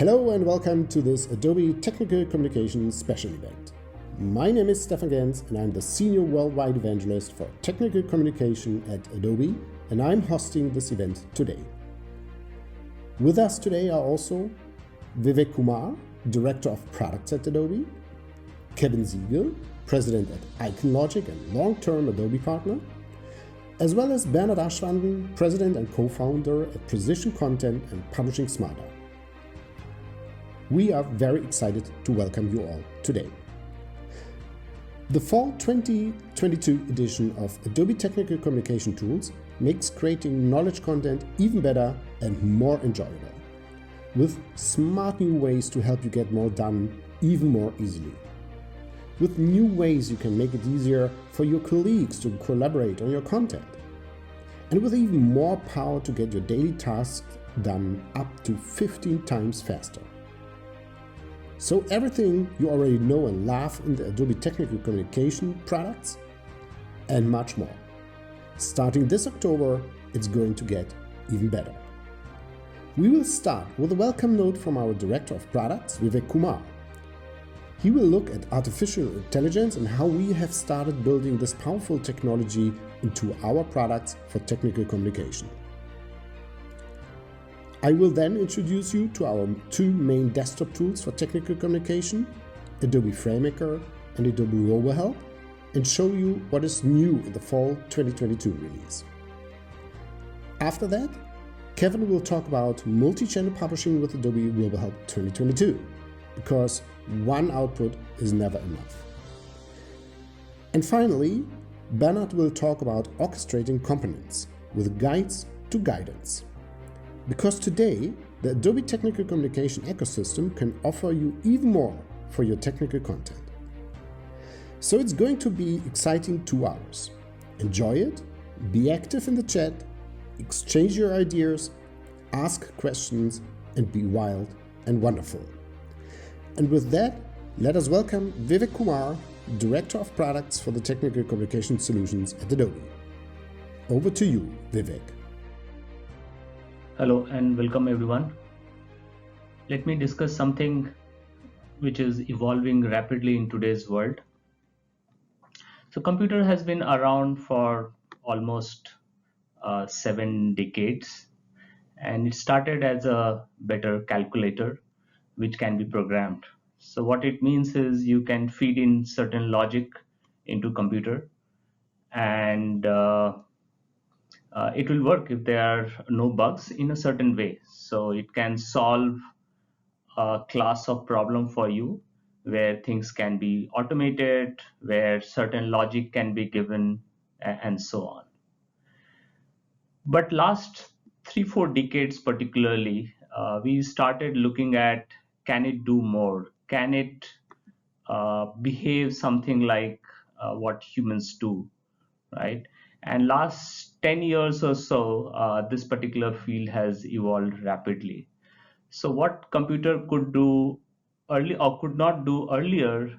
Hello and welcome to this Adobe Technical Communication special event. My name is Stefan Gentz and I'm the Senior Worldwide Evangelist for Technical Communication at Adobe, and I'm hosting this event today. With us today are also Vivek Kumar, Director of Products at Adobe, Kevin Siegel, President at IconLogic and long-term Adobe partner, as well as Bernard Aschwanden, President and co-founder at Precision Content and Publishing Smarter. We are very excited to welcome you all today. The fall 2022 edition of Adobe Technical Communication Tools makes creating knowledge content even better and more enjoyable, with smart new ways to help you get more done even more easily. With new ways you can make it easier for your colleagues to collaborate on your content, and with even more power to get your daily tasks done up to 15 times faster. So everything you already know and love in the Adobe Technical Communication products and much more. Starting this October, it's going to get even better. We will start with a welcome note from our Director of Products, Vivek Kumar. He will look at artificial intelligence and how we have started building this powerful technology into our products for technical communication. I will then introduce you to our two main desktop tools for technical communication, Adobe FrameMaker and Adobe RoboHelp, and show you what is new in the fall 2022 release. After that, Kevin will talk about multi-channel publishing with Adobe RoboHelp 2022, because one output is never enough. And finally, Bernard will talk about orchestrating components with guides to guidance. Because today, the Adobe Technical Communication ecosystem can offer you even more for your technical content. So it's going to be exciting 2 hours. Enjoy it, be active in the chat, exchange your ideas, ask questions, and be wild and wonderful. And with that, let us welcome Vivek Kumar, Director of Products for the Technical Communication Solutions at Adobe. Over to you, Vivek. Hello and welcome everyone. Let me discuss something which is evolving rapidly in today's world. So computer has been around for almost 7 decades, and it started as a better calculator which can be programmed. So what it means is you can feed in certain logic into computer, and it will work if there are no bugs in a certain way. So it can solve a class of problem for you where things can be automated, where certain logic can be given, and so on. But last 3-4 decades particularly, we started looking at, can it do more? Can it behave something like what humans do, right? And last 10 years or so, this particular field has evolved rapidly. So what computer could do early or could not do earlier,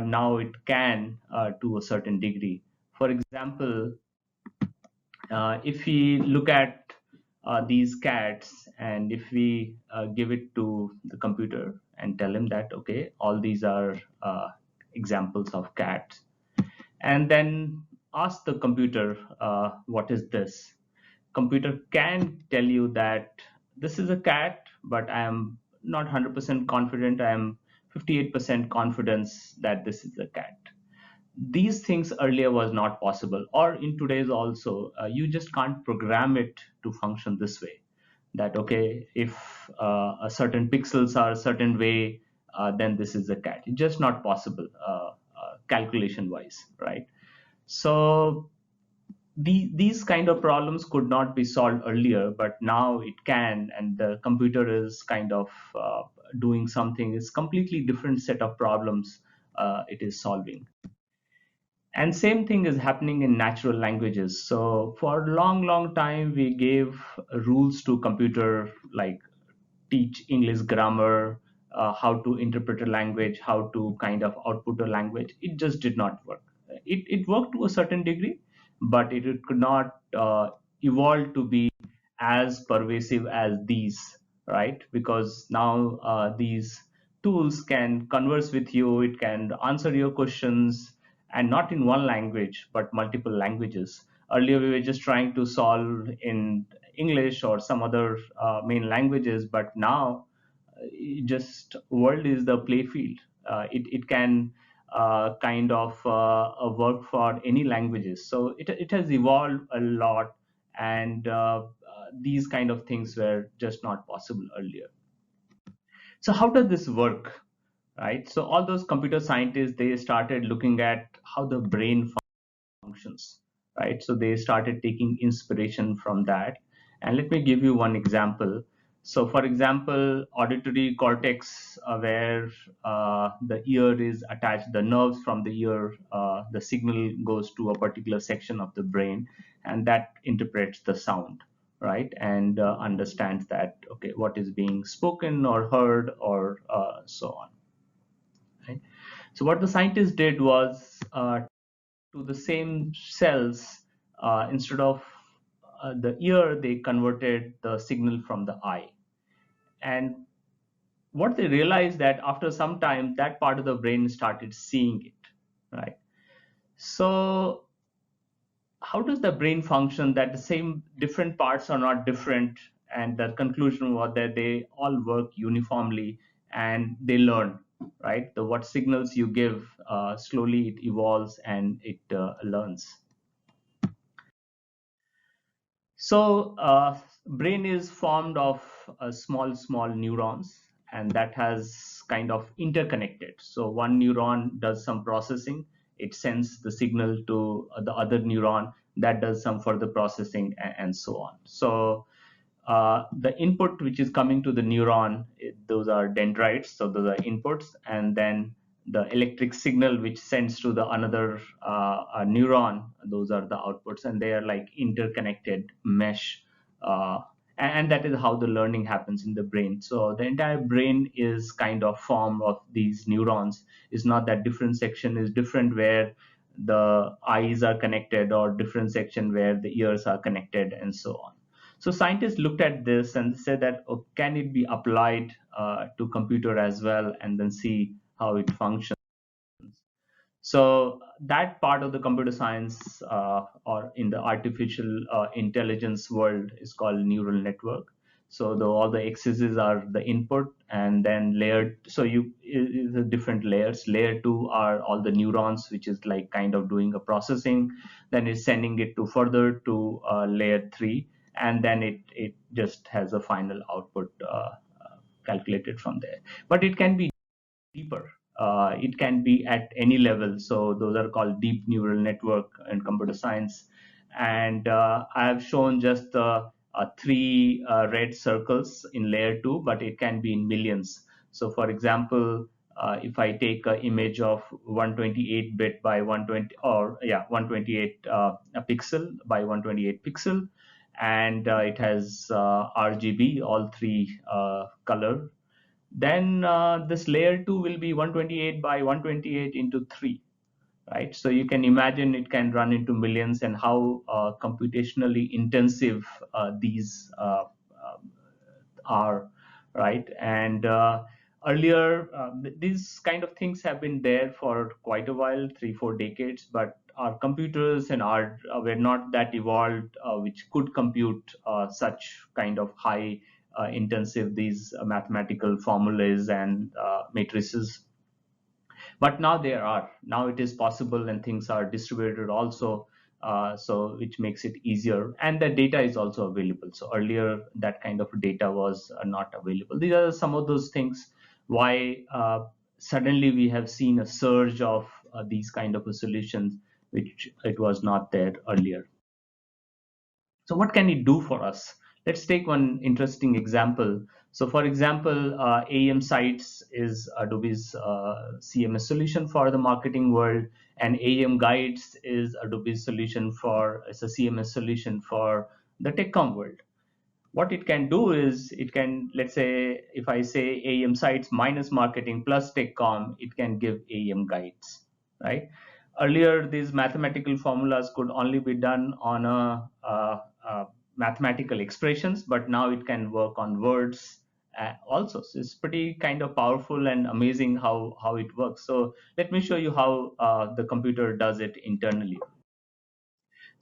now it can to a certain degree. For example, if we look at these cats, and if we give it to the computer and tell him that, okay, all these are examples of cats, and then ask the computer, what is this? Computer can tell you that this is a cat, but I am not 100% confident. I am 58% confidence that this is a cat. These things earlier was not possible, or in today's also, you just can't program it to function this way. That, okay, if a certain pixels are a certain way, then this is a cat. It's just not possible calculation wise, right? So these kind of problems could not be solved earlier, but now it can, and the computer is kind of doing something. It's completely different set of problems it is solving. And same thing is happening in natural languages. So for a long time, we gave rules to computer, like teach English grammar, how to interpret a language, how to kind of output a language. It just did not work. It worked to a certain degree, but it could not evolve to be as pervasive as these right? Because now these tools can converse with you, it can answer your questions, and not in one language, but multiple languages. Earlier, we were just trying to solve in English or some other main languages, but now just world is the play field. It can kind of work for any languages. So it has evolved a lot, and these kind of things were just not possible earlier. So how does this work, right? So all those computer scientists, they started looking at how the brain functions, right? So they started taking inspiration from that. And let me give you one example. So, for example, auditory cortex, where the ear is attached, the nerves from the ear, the signal goes to a particular section of the brain, and that interprets the sound, right? And understands that, okay, what is being spoken or heard, or so on, right? So, what the scientists did was to the same cells, instead of the ear, they converted the signal from the eye. And what they realized, that after some time that part of the brain started seeing it, right? So how does the brain function, that the same different parts are not different? And the conclusion was that they all work uniformly, and they learn, right? The what signals you give, slowly it evolves and it learns. So brain is formed of small neurons, and that has kind of interconnected. So one neuron does some processing, it sends the signal to the other neuron that does some further processing, and so on. So the input which is coming to the neuron, those are dendrites, so those are inputs, and then the electric signal which sends to the another neuron, those are the outputs, and they are like interconnected mesh. uh, and that is how the learning happens in the brain. So the entire brain is kind of form of these neurons. It's not that different section is different where the eyes are connected, or different section where the ears are connected, and so on. So scientists looked at this and said that, oh, can it be applied to computer as well, and then see how it functions. So that part of the computer science, or in the artificial intelligence world, is called neural network. So all the x's are the input, and then layered. So the different layers. Layer two are all the neurons, which is like kind of doing a processing. Then it's sending it to further to layer three, and then it just has a final output calculated from there. But it can be deeper. It can be at any level. So those are called deep neural network in computer science. And I have shown just three red circles in layer two, but it can be in millions. So for example, if I take an image of 128 bit by 120, or 128 a pixel by 128 pixel, and it has RGB, all three color, then this layer 2 will be 128 by 128 into 3, right? So you can imagine it can run into millions, and how computationally intensive these are, right? And earlier, these kind of things have been there for quite a while, 3-4 decades, but our computers and our were not that evolved, which could compute such kind of high intensive these mathematical formulas and matrices. But now now it is possible, and things are distributed also, so which makes it easier, and the data is also available. So earlier that kind of data was not available. These are some of those things why suddenly we have seen a surge of these kind of solutions, which it was not there earlier. So what can it do for us? Let's take one interesting example. So for example, AEM Sites is Adobe's CMS solution for the marketing world, and AEM Guides is Adobe's solution it's a CMS solution for the Tech Comm world. What it can do is, it can, let's say, if I say AEM Sites minus marketing plus Tech Comm, it can give AEM Guides, right? Earlier, these mathematical formulas could only be done on a mathematical expressions, but now it can work on words also. So it's pretty kind of powerful and amazing how it works. So let me show you how the computer does it internally.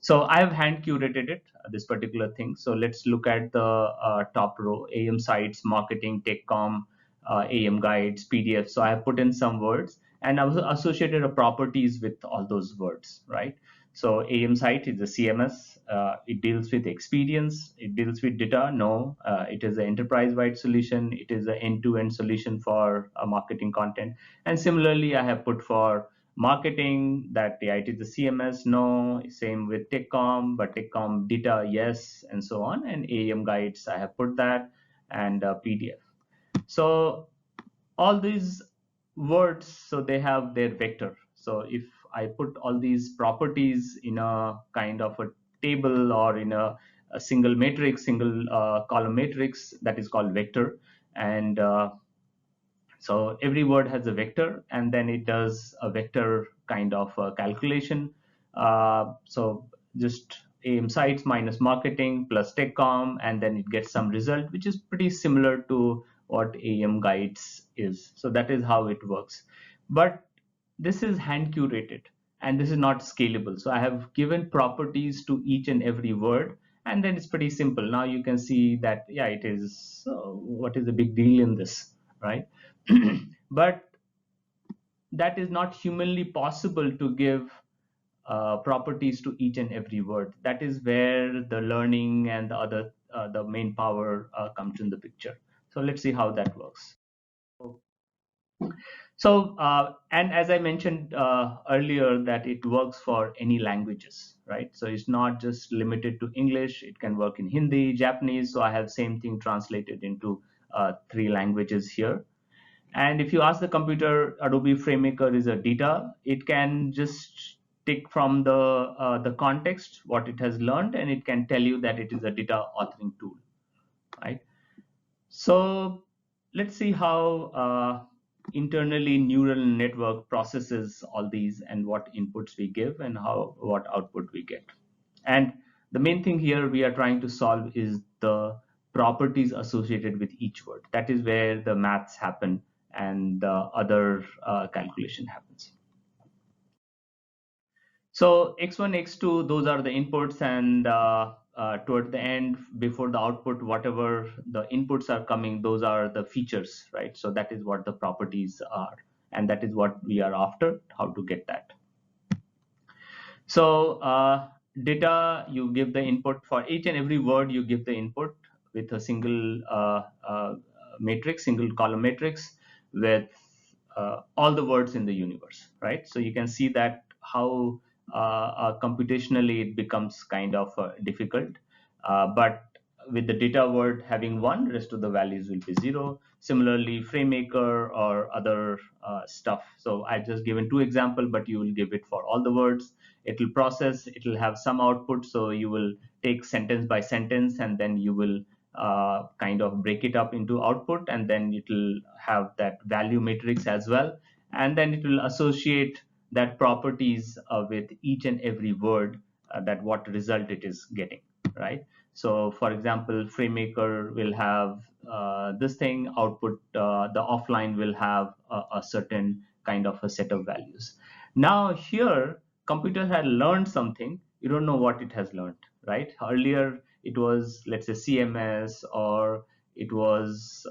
So I have hand curated it, this particular thing. So let's look at the top row: AM sites, marketing, tech comm, AM guides, PDF. So I have put in some words and I've associated a properties with all those words, right? So AM site is a CMS. It deals with experience. It deals with data. No, it is an enterprise-wide solution. It is an end-to-end solution for marketing content. And similarly, I have put for marketing that it is the CMS. No, same with Tech Comm, but Tech Comm data, yes, and so on. And AM guides, I have put that, and PDF. So all these words, so they have their vector. So if I put all these properties in a kind of a table or in a single matrix, single column matrix, that is called vector. And so every word has a vector, and then it does a vector kind of calculation. So just AM sites minus marketing plus tech comm, and then it gets some result, which is pretty similar to what AM guides is. So that is how it works. But this is hand curated and this is not scalable. So I have given properties to each and every word, and then it's pretty simple. Now you can see that, yeah, it is, what is the big deal in this, right? But that is not humanly possible to give properties to each and every word. That is where the learning and the other the main power comes in the picture. So let's see how that works. So and as I mentioned earlier, that it works for any languages, right? So it's not just limited to English. It can work in Hindi, Japanese. So I have same thing translated into 3 languages here. And if you ask the computer, Adobe FrameMaker is a data, it can just take from the context what it has learned, and it can tell you that it is a data authoring tool, right? So let's see how internally neural network processes all these and what inputs we give and what output we get. And the main thing here we are trying to solve is the properties associated with each word. That is where the maths happen and the other calculation happens. So x1, x2, those are the inputs, and toward the end, before the output, whatever the inputs are coming, those are the features, right? So that is what the properties are, and that is what we are after, how to get that. So data, you give the input for each and every word, you give the input with a single matrix, single column matrix with all the words in the universe, right? So you can see that how computationally it becomes kind of difficult, but with the data word having 1, rest of the values will be 0. Similarly, FrameMaker or other stuff. So I just given 2 examples, but you will give it for all the words. It will process, it will have some output. So you will take sentence by sentence, and then you will kind of break it up into output, and then it will have that value matrix as well. And then it will associate that properties with each and every word, that what result it is getting, right? So for example, FrameMaker will have this thing output, the offline will have a certain kind of a set of values. Now here, computer had learned something, you don't know what it has learned, right? Earlier it was, let's say, CMS, or it was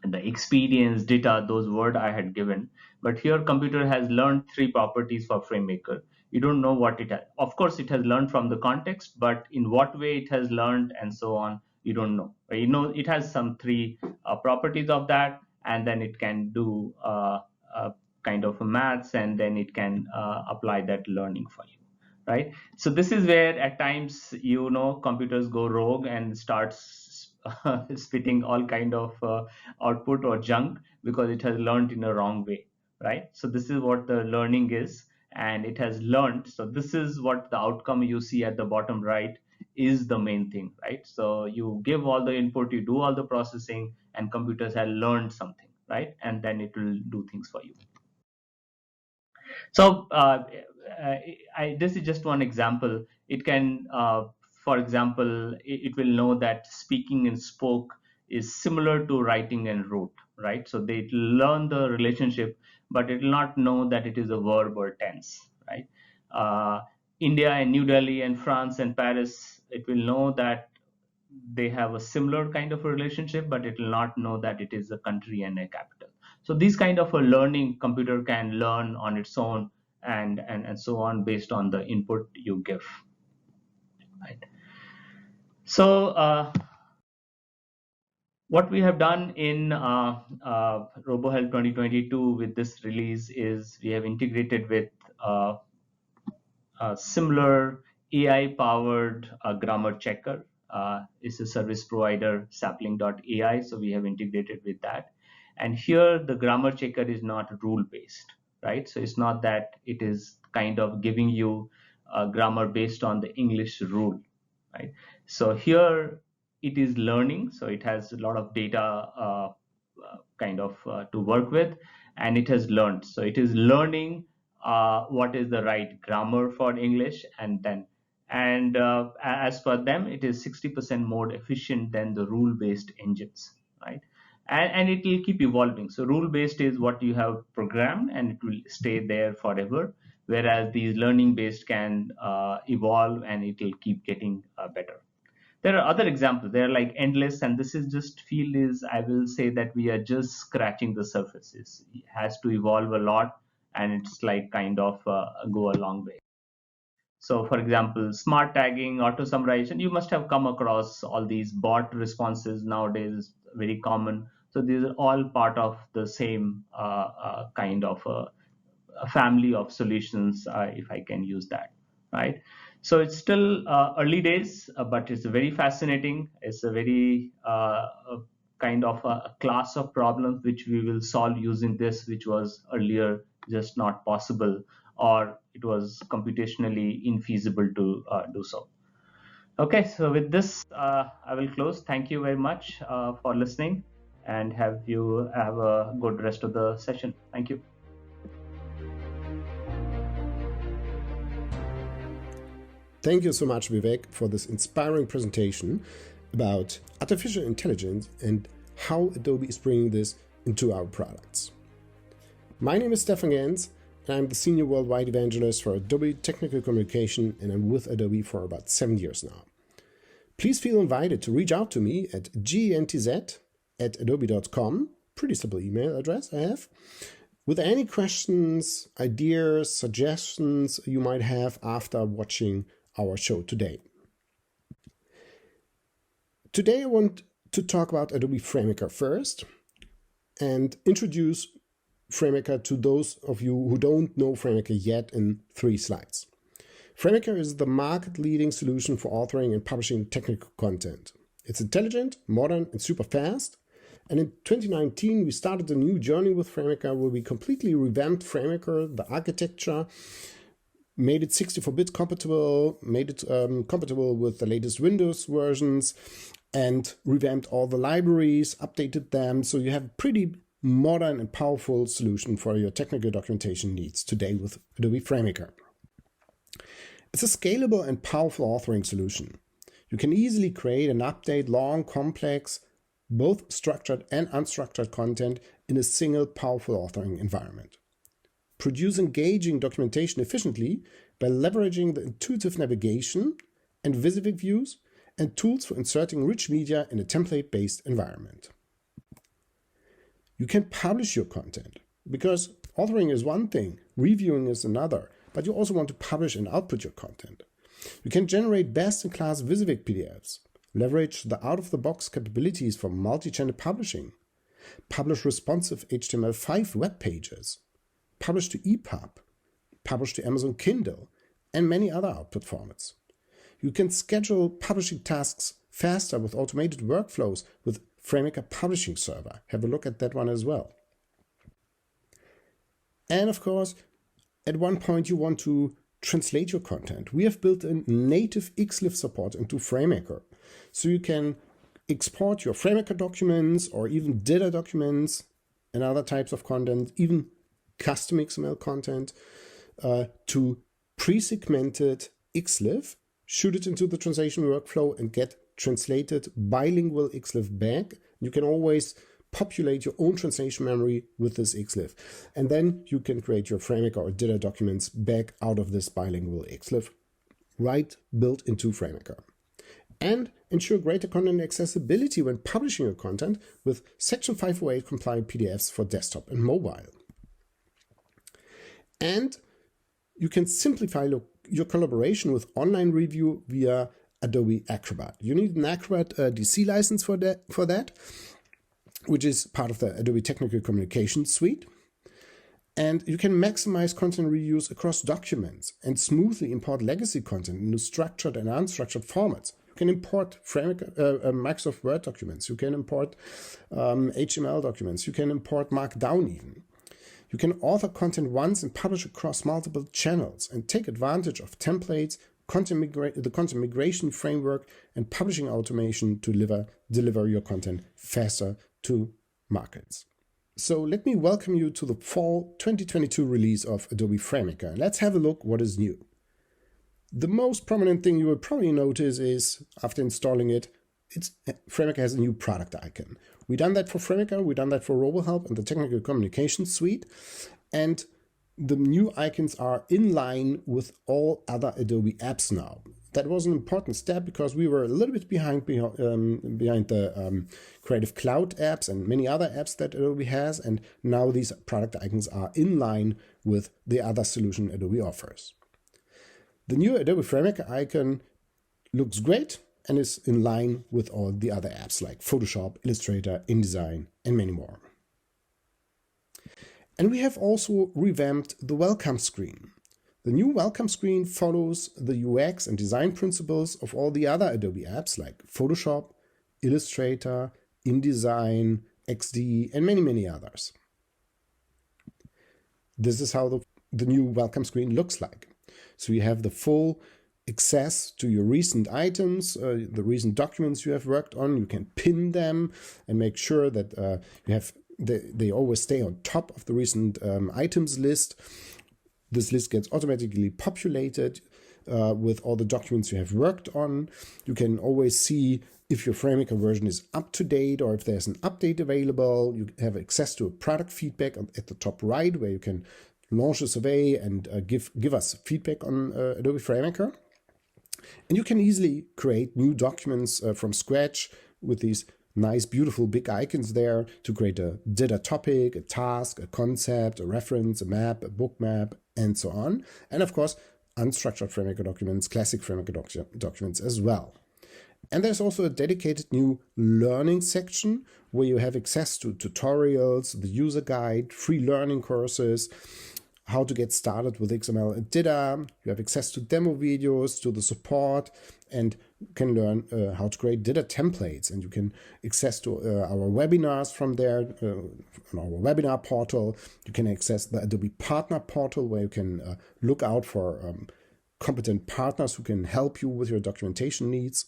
the experience data, those word I had given. But here computer has learned 3 properties for FrameMaker. You don't know what it has. Of course, it has learned from the context, but in what way it has learned and so on, you don't know. You know, it has some 3 properties of that, and then it can do kind of a maths, and then it can apply that learning for you, right? So this is where at times, you know, computers go rogue and starts spitting all kind of output or junk because it has learned in a wrong way, right? So this is what the learning is, and it has learned. So this is what the outcome you see at the bottom right is the main thing, right? So you give all the input, you do all the processing, and computers have learned something, right? And then it will do things for you. So this is just one example. It can, for example, it will know that speaking and spoke is similar to writing en route, right? So they learn the relationship, but it will not know that it is a verb or tense, right? India and New Delhi and France and Paris, it will know that they have a similar kind of a relationship, but it will not know that it is a country and a capital. So these kind of a learning, computer can learn on its own and so on based on the input you give, right? So what we have done in RoboHelp 2022 with this release is we have integrated with similar AI-powered grammar checker. It's a service provider, sapling.ai, so we have integrated with that. And here the grammar checker is not rule-based, right? So it's not that it is kind of giving you grammar based on the English rule, right? So here it is learning, so it has a lot of data to work with, and it has learned. So it is learning what is the right grammar for English, and as per them, it is 60% more efficient than the rule-based engines, right? And it will keep evolving. So rule-based is what you have programmed, and it will stay there forever. Whereas these learning-based can evolve, and it will keep getting better. There are other examples. They're like endless, and this is just field is, I will say that we are just scratching the surfaces. It has to evolve a lot, and it's like kind of go a long way. So for example, smart tagging, auto summarization, you must have come across all these bot responses nowadays, is very common. So these are all part of the same kind of a family of solutions, if I can use that, right? So it's still early days, but it's very fascinating. It's a very kind of a class of problems which we will solve using this, which was earlier just not possible, or it was computationally infeasible to do so. Okay, so with this, I will close. Thank you very much for listening, and have a good rest of the session. Thank you. Thank you so much, Vivek, for this inspiring presentation about artificial intelligence and how Adobe is bringing this into our products. My name is Stefan Gentz, and I'm the Senior Worldwide Evangelist for Adobe Technical Communication, and I'm with Adobe for about 7 years now. Please feel invited to reach out to me at gentz@adobe.com, pretty simple email address I have, with any questions, ideas, suggestions you might have after watching our show today. Today I want to talk about Adobe FrameMaker first and introduce FrameMaker to those of you who don't know FrameMaker yet in 3 slides. FrameMaker is the market-leading solution for authoring and publishing technical content. It's intelligent, modern, and super fast. And in 2019, we started a new journey with FrameMaker where we completely revamped FrameMaker, the architecture, made it 64-bit compatible, made it compatible with the latest Windows versions, and revamped all the libraries, updated them. So you have a pretty modern and powerful solution for your technical documentation needs today with Adobe FrameMaker. It's a scalable and powerful authoring solution. You can easily create and update long, complex, both structured and unstructured content in a single powerful authoring environment. Produce engaging documentation efficiently by leveraging the intuitive navigation and Vivek views and tools for inserting rich media in a template-based environment. You can publish your content because authoring is one thing, reviewing is another, but you also want to publish and output your content. You can generate best-in-class Vivek PDFs, leverage the out-of-the-box capabilities for multi-channel publishing, publish responsive HTML5 web pages, publish to EPUB, publish to Amazon Kindle, and many other output formats. You can schedule publishing tasks faster with automated workflows with FrameMaker Publishing Server. Have a look at that one as well. And of course, at one point you want to translate your content. We have built in native XLIF support into FrameMaker, so you can export your FrameMaker documents or even DITA documents and other types of content, even custom XML content, to pre-segmented XLIF, shoot it into the translation workflow and get translated bilingual XLIF back You can always populate your own translation memory with this xlif. And then you can create your FrameMaker or DITA documents back out of this bilingual xlif, right built into FrameMaker. And ensure greater content accessibility when publishing your content with Section 508 compliant PDFs for desktop and mobile. And you can simplify your collaboration with online review via Adobe Acrobat. You need an Acrobat DC license for that, which is part of the Adobe Technical Communications suite. And you can maximize content reuse across documents and smoothly import legacy content into structured and unstructured formats. You can import Microsoft Word documents. You can import HTML documents. You can import Markdown even. You can author content once and publish across multiple channels and take advantage of templates, the content migration framework, and publishing automation to deliver your content faster to markets. So let me welcome you to the fall 2022 release of Adobe FrameMaker. And let's have a look what is new. The most prominent thing you will probably notice is, after installing it, FrameMaker has a new product icon. We've done that for FrameMaker, we've done that for RoboHelp and the Technical Communications suite. And the new icons are in line with all other Adobe apps now. That was an important step because we were a little bit behind the Creative Cloud apps and many other apps that Adobe has. And now these product icons are in line with the other solution Adobe offers. The new Adobe FrameMaker icon looks great and is in line with all the other apps like Photoshop, Illustrator, InDesign, and many more. And we have also revamped the welcome screen. The new welcome screen follows the UX and design principles of all the other Adobe apps like Photoshop, Illustrator, InDesign, XD, and many, many others. This is how the new welcome screen looks like. So you have the full access to your recent items, the recent documents you have worked on. You can pin them and make sure that they always stay on top of the recent items list. This list gets automatically populated with all the documents you have worked on. You can always see if your FrameMaker version is up to date or if there's an update available. You have access to a product feedback at the top right where you can launch a survey and give us feedback on Adobe FrameMaker. And you can easily create new documents from scratch with these nice, beautiful big icons there to create a data topic, a task, a concept, a reference, a map, a book map, and so on. And of course, unstructured FrameMaker documents, classic FrameMaker documents as well. And there's also a dedicated new learning section where you have access to tutorials, the user guide, free learning courses, how to get started with XML and DITA. You have access to demo videos, to the support, and can learn how to create DITA templates. And you can access to our webinars from there, on our webinar portal. You can access the Adobe Partner Portal where you can look out for competent partners who can help you with your documentation needs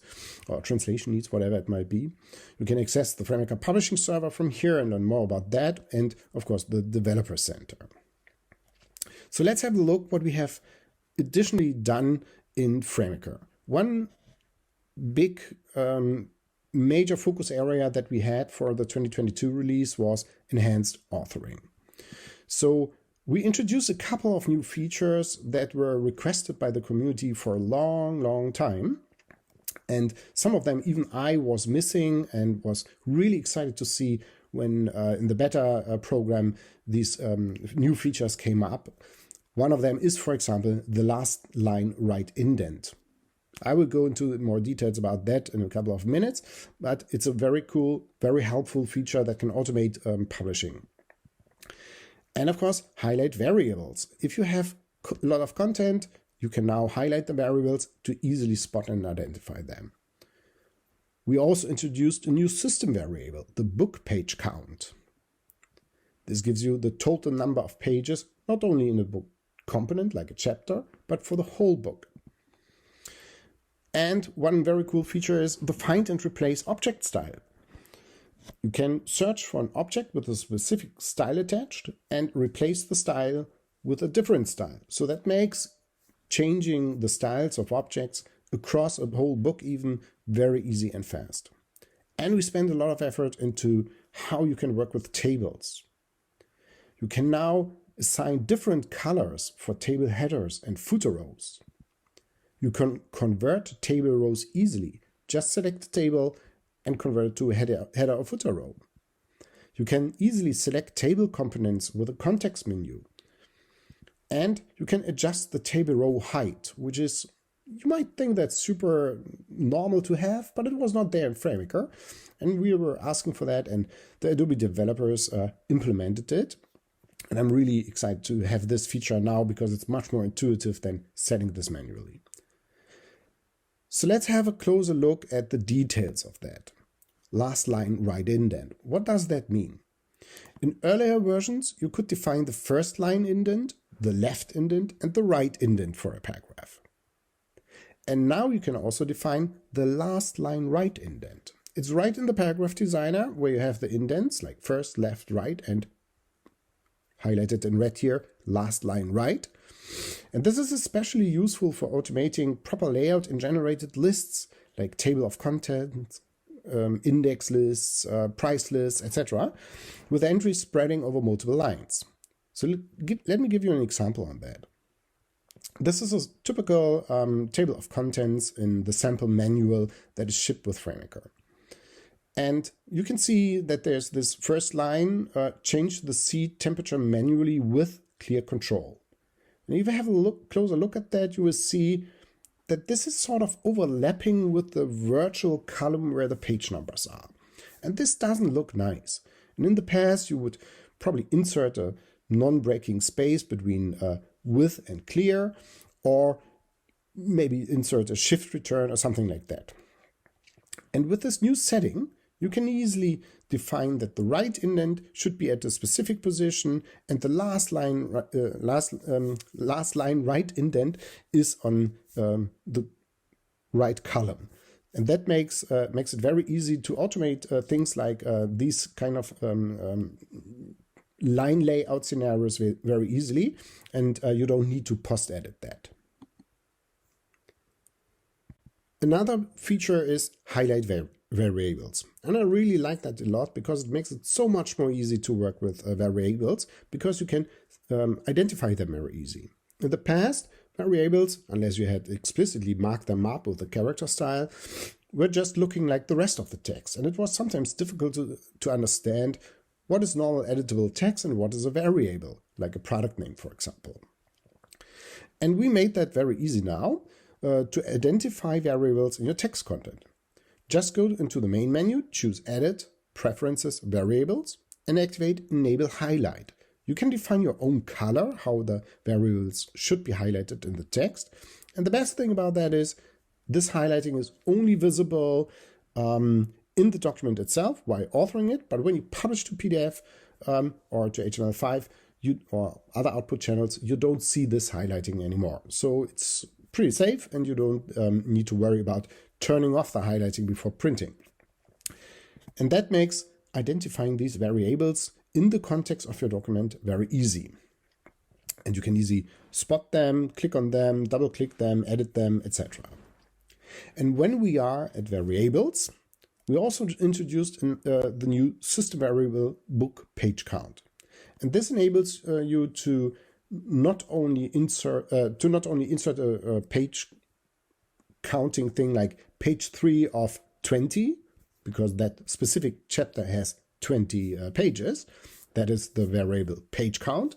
or translation needs, whatever it might be. You can access the FrameMaker Publishing Server from here and learn more about that. And of course, the Developer Center. So let's have a look what we have additionally done in FrameMaker. One big major focus area that we had for the 2022 release was enhanced authoring. So we introduced a couple of new features that were requested by the community for a long, long time. And some of them even I was missing and was really excited to see when in the beta program these new features came up. One of them is, for example, the last line right indent. I will go into more details about that in a couple of minutes, but it's a very cool, very helpful feature that can automate publishing. And of course, highlight variables. If you have a lot of content, you can now highlight the variables to easily spot and identify them. We also introduced a new system variable, the book page count. This gives you the total number of pages, not only in a book component like a chapter, but for the whole book. And one very cool feature is the find and replace object style. You can search for an object with a specific style attached and replace the style with a different style. So that makes changing the styles of objects across a whole book even very easy and fast. And we spend a lot of effort into how you can work with tables. You can now assign different colors for table headers and footer rows. You can convert table rows easily. Just select the table and convert it to a header or footer row. You can easily select table components with a context menu. And you can adjust the table row height, which is, you might think that's super normal to have, but it was not there in FrameMaker. And we were asking for that, and the Adobe developers implemented it. And I'm really excited to have this feature now because it's much more intuitive than setting this manually. So let's have a closer look at the details of that. Last line right indent. What does that mean? In earlier versions, you could define the first line indent, the left indent, and the right indent for a paragraph. And now you can also define the last line right indent. It's right in the paragraph designer where you have the indents like first, left, right, and highlighted in red here, last line right. And this is especially useful for automating proper layout in generated lists like table of contents, index lists, price lists, etc., with entries spreading over multiple lines. So let me give you an example on that. This is a typical table of contents in the sample manual that is shipped with FrameMaker. And you can see that there's this first line, change the seat temperature manually with clear control. And if you have a closer look at that, you will see that this is sort of overlapping with the virtual column where the page numbers are. And this doesn't look nice. And in the past, you would probably insert a non-breaking space between with and clear, or maybe insert a shift return or something like that. And with this new setting, you can easily define that the right indent should be at a specific position and the last line right indent is on the right column. And that makes it very easy to automate things like these kind of line layout scenarios very easily, and you don't need to post edit that. Another feature is highlight variables. And I really like that a lot because it makes it so much more easy to work with variables because you can identify them very easy. In the past, variables, unless you had explicitly marked them up with a character style, were just looking like the rest of the text. And it was sometimes difficult to understand what is normal editable text and what is a variable, like a product name, for example. And we made that very easy now to identify variables in your text content. Just go into the main menu, choose Edit, Preferences, Variables, and activate Enable Highlight. You can define your own color, how the variables should be highlighted in the text. And the best thing about that is this highlighting is only visible in the document itself while authoring it, but when you publish to PDF or to HTML5 or other output channels, you don't see this highlighting anymore. So it's pretty safe and you don't need to worry about turning off the highlighting before printing. And that makes identifying these variables in the context of your document very easy. And you can easily spot them, click on them, double click them, edit them, etc. And when we are at variables, we also introduced the new system variable book page count. And this enables you to not only insert a page counting thing like page 3 of 20, because that specific chapter has 20 pages. That is the variable page count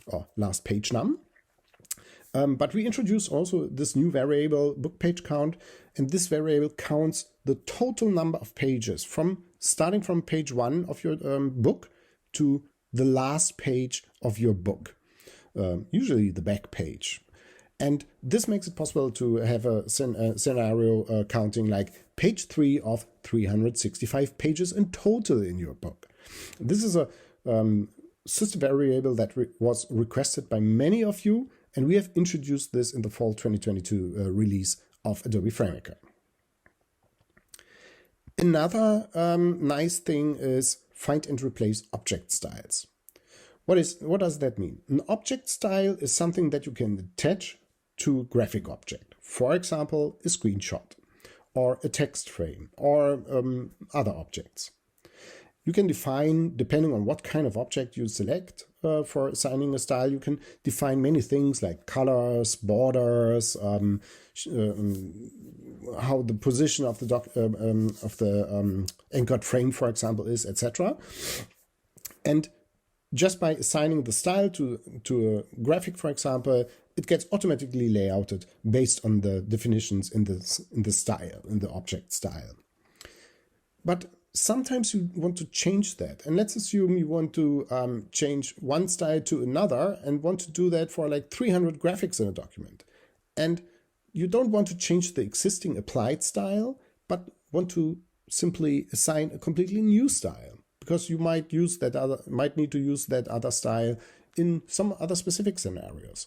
or last page num. But we introduce also this new variable book page count, and this variable counts the total number of pages starting from page 1 of your book to the last page of your book, usually the back page. And this makes it possible to have a scenario counting like page 3 of 365 pages in total in your book. This is a system variable that was requested by many of you, and we have introduced this in the fall 2022 release of Adobe FrameMaker. Another nice thing is find and replace object styles. What does that mean? An object style is something that you can attach to a graphic object. For example, a screenshot. or a text frame, or other objects. You can define, depending on what kind of object you select for assigning a style, you can define many things like colors, borders, how the position of the anchored frame, for example, is, etc. And just by assigning the style to a graphic, for example, it gets automatically layouted based on the definitions in the style, in the object style. But sometimes you want to change that. And let's assume you want to change one style to another and want to do that for like 300 graphics in a document. And you don't want to change the existing applied style, but want to simply assign a completely new style, because you might need to use that other style in some other specific scenarios.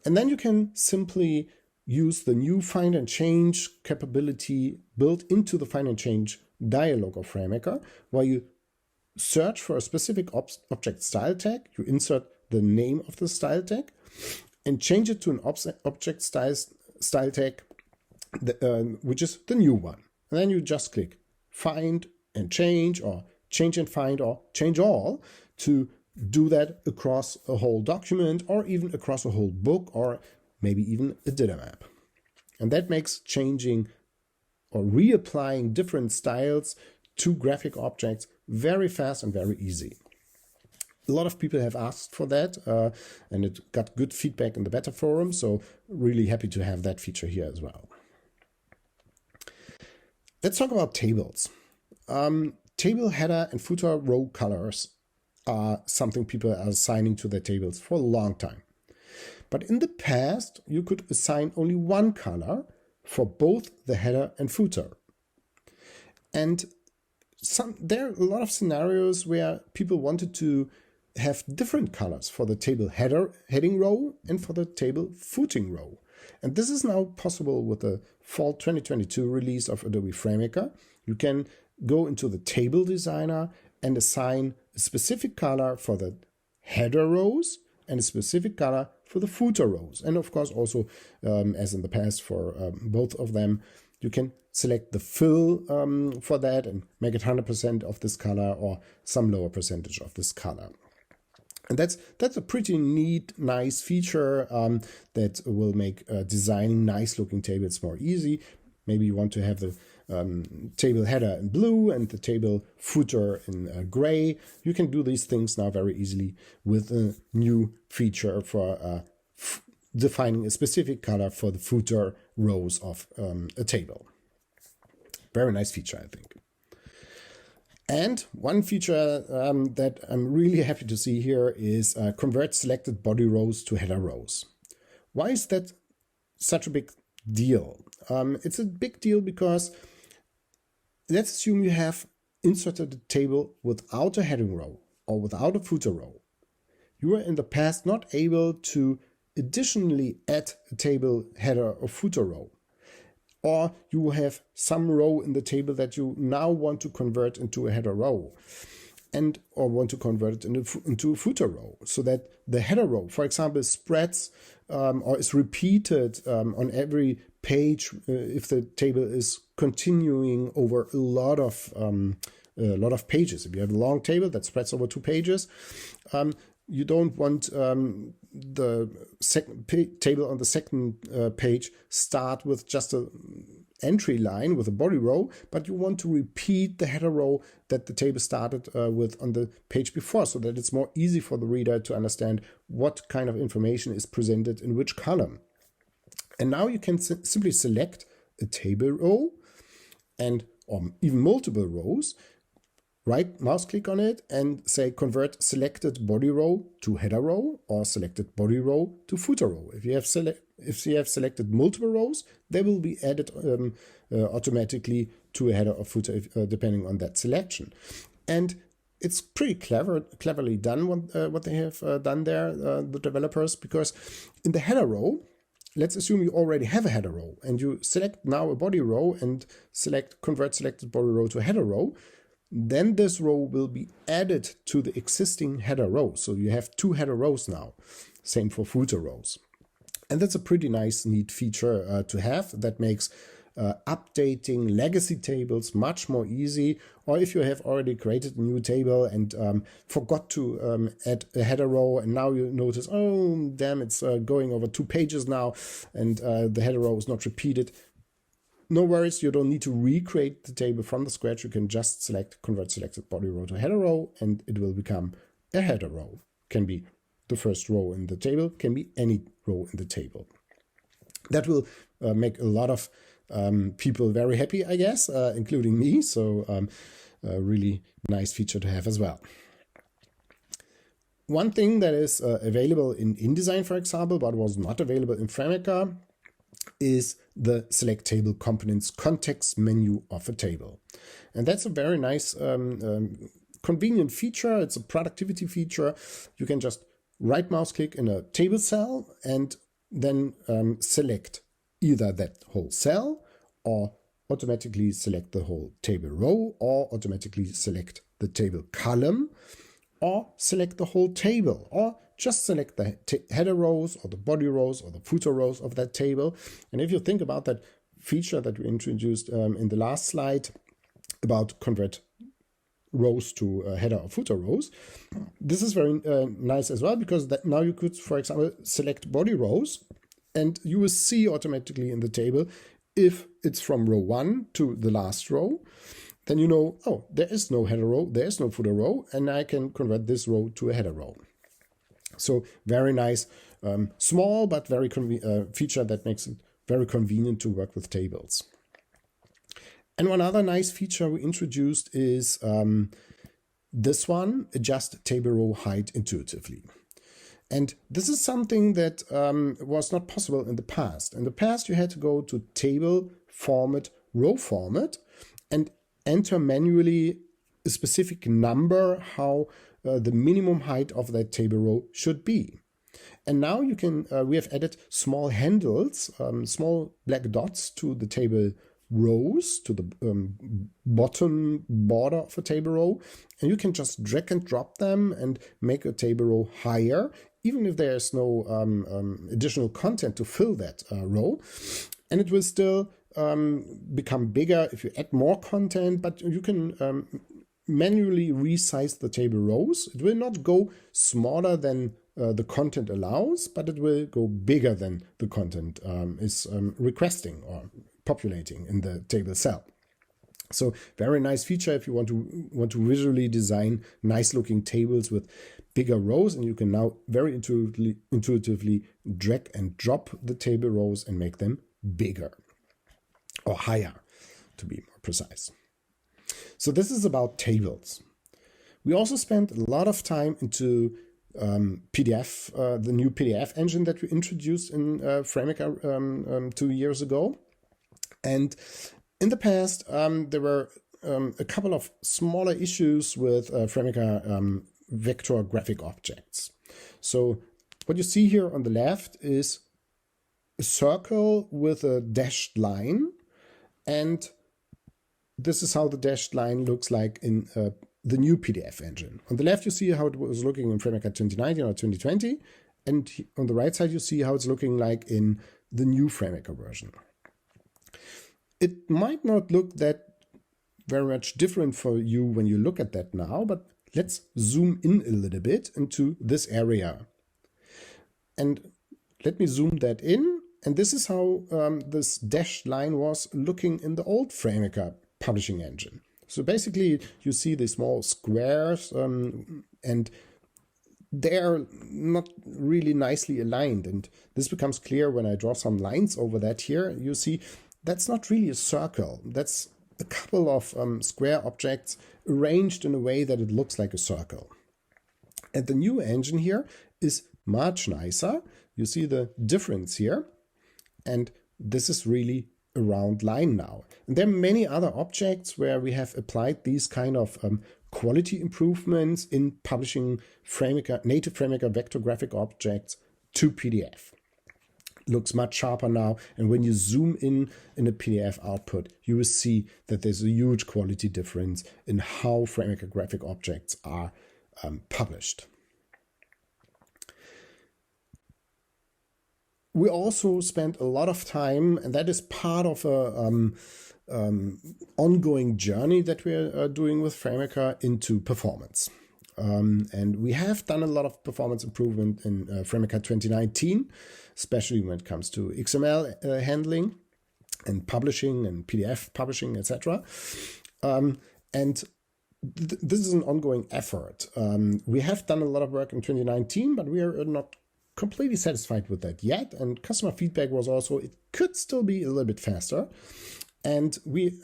And then you can simply use the new find and change capability built into the find and change dialog of FrameMaker, where you search for a specific object style tag, you insert the name of the style tag, and change it to an object style tag, which is the new one. And then you just click find and change, or change and find, or change all, to do that across a whole document, or even across a whole book, or maybe even a data map. And that makes changing or reapplying different styles to graphic objects very fast and very easy. A lot of people have asked for that, and it got good feedback in the beta forum, so really happy to have that feature here as well. Let's talk about tables. Table header and footer row colors are something people are assigning to their tables for a long time. But in the past, you could assign only one color for both the header and footer. And there are a lot of scenarios where people wanted to have different colors for the table heading row and for the table footing row. And this is now possible with the fall 2022 release of Adobe FrameMaker. You can go into the table designer and assign a specific color for the header rows and a specific color for the footer rows. And of course, also, as in the past for both of them, you can select the fill for that and make it 100% of this color or some lower percentage of this color. And that's a pretty neat, nice feature that will make designing nice looking tables more easy. Maybe you want to have the table header in blue and the table footer in gray. You can do these things now very easily with a new feature for defining a specific color for the footer rows of a table. Very nice feature, I think. And one feature that I'm really happy to see here is convert selected body rows to header rows. Why is that such a big deal? It's a big deal because let's assume you have inserted a table without a heading row or without a footer row. You were in the past not able to additionally add a table header or footer row. Or you have some row in the table that you now want to convert into a header row, or want to convert it into a footer row, so that the header row, for example, spreads or is repeated on every page if the table is continuing over a lot of pages. If you have a long table that spreads over 2 pages, you don't want the table on the second page start with just an entry line with a body row, but you want to repeat the header row that the table started with on the page before, so that it's more easy for the reader to understand what kind of information is presented in which column. And now you can simply select a table row or even multiple rows, right mouse click on it and say convert selected body row to header row or selected body row to footer row. If you have selected multiple rows, they will be added automatically to a header or footer depending on that selection. And it's pretty cleverly done what they have done there, the developers, because in the header row, let's assume you already have a header row and you select now a body row and convert selected body row to a header row. Then this row will be added to the existing header row. So you have 2 header rows now. Same for footer rows. And that's a pretty nice, neat feature to have that makes updating legacy tables much more easy. Or if you have already created a new table and forgot to add a header row, and now you notice, oh damn, it's going over 2 pages now, and the header row is not repeated. No worries, you don't need to recreate the table from the scratch. You can just convert selected body row to header row, and it will become a header row. Can be the first row in the table, can be any row in the table. That will make a lot of people very happy, I guess, including me. So a really nice feature to have as well. One thing that is available in InDesign, for example, but was not available in FrameMaker, is the Select Table Components context menu of a table. And that's a very nice convenient feature. It's a productivity feature. You can just right mouse click in a table cell and then select either that whole cell, or automatically select the whole table row, or automatically select the table column, or select the whole table, or just select the header rows or the body rows or the footer rows of that table. And if you think about that feature that we introduced in the last slide about convert rows to header or footer rows, this is very nice as well, because that now you could, for example, select body rows, and you will see automatically in the table if it's from row 1 to the last row. Then you know, oh, there is no header row, there is no footer row, and I can convert this row to a header row. So very nice, small but very feature that makes it very convenient to work with tables. And one other nice feature we introduced is this one, adjust table row height intuitively. And this is something that was not possible in the past. In the past, you had to go to table format, row format, and enter manually a specific number, how the minimum height of that table row should be. And now you can, we have added small handles, small black dots to the table rows, to the bottom border of a table row, and you can just drag and drop them and make a table row higher, even if there is no additional content to fill that row. And it will still become bigger if you add more content, but you can manually resize the table rows. It will not go smaller than the content allows, but it will go bigger than the content is requesting or populating in the table cell. So very nice feature if you want to visually design nice looking tables with bigger rows, and you can now very intuitively drag and drop the table rows and make them bigger or higher, to be more precise. So this is about tables. We also spent a lot of time into PDF, the new PDF engine that we introduced in FrameMaker 2 years ago. And in the past, there were a couple of smaller issues with FrameMaker vector graphic objects. So what you see here on the left is a circle with a dashed line, and this is how the dashed line looks like in the new PDF engine. On the left, you see how it was looking in FrameMaker 2019 or 2020, and on the right side, you see how it's looking like in the new FrameMaker version. It might not look that very much different for you when you look at that now, but let's zoom in a little bit into this area. And let me zoom that in. And this is how this dashed line was looking in the old FrameMaker publishing engine. So basically, you see the small squares and they're not really nicely aligned. And this becomes clear when I draw some lines over that here. You see, that's not really a circle. That's a couple of square objects arranged in a way that it looks like a circle. And the new engine here is much nicer. You see the difference here. And this is really a round line now. And there are many other objects where we have applied these kind of quality improvements in publishing native FrameMaker vector graphic objects to PDF. Looks much sharper now, and when you zoom in a PDF output, you will see that there's a huge quality difference in how FrameMaker graphic objects are published. We also spent a lot of time, and that is part of a ongoing journey that we're doing with FrameMaker into performance. And we have done a lot of performance improvement in FrameMaker 2019, especially when it comes to XML handling and publishing and PDF publishing, etc. This is an ongoing effort. We have done a lot of work in 2019, but we are not completely satisfied with that yet. And customer feedback was also, it could still be a little bit faster. And we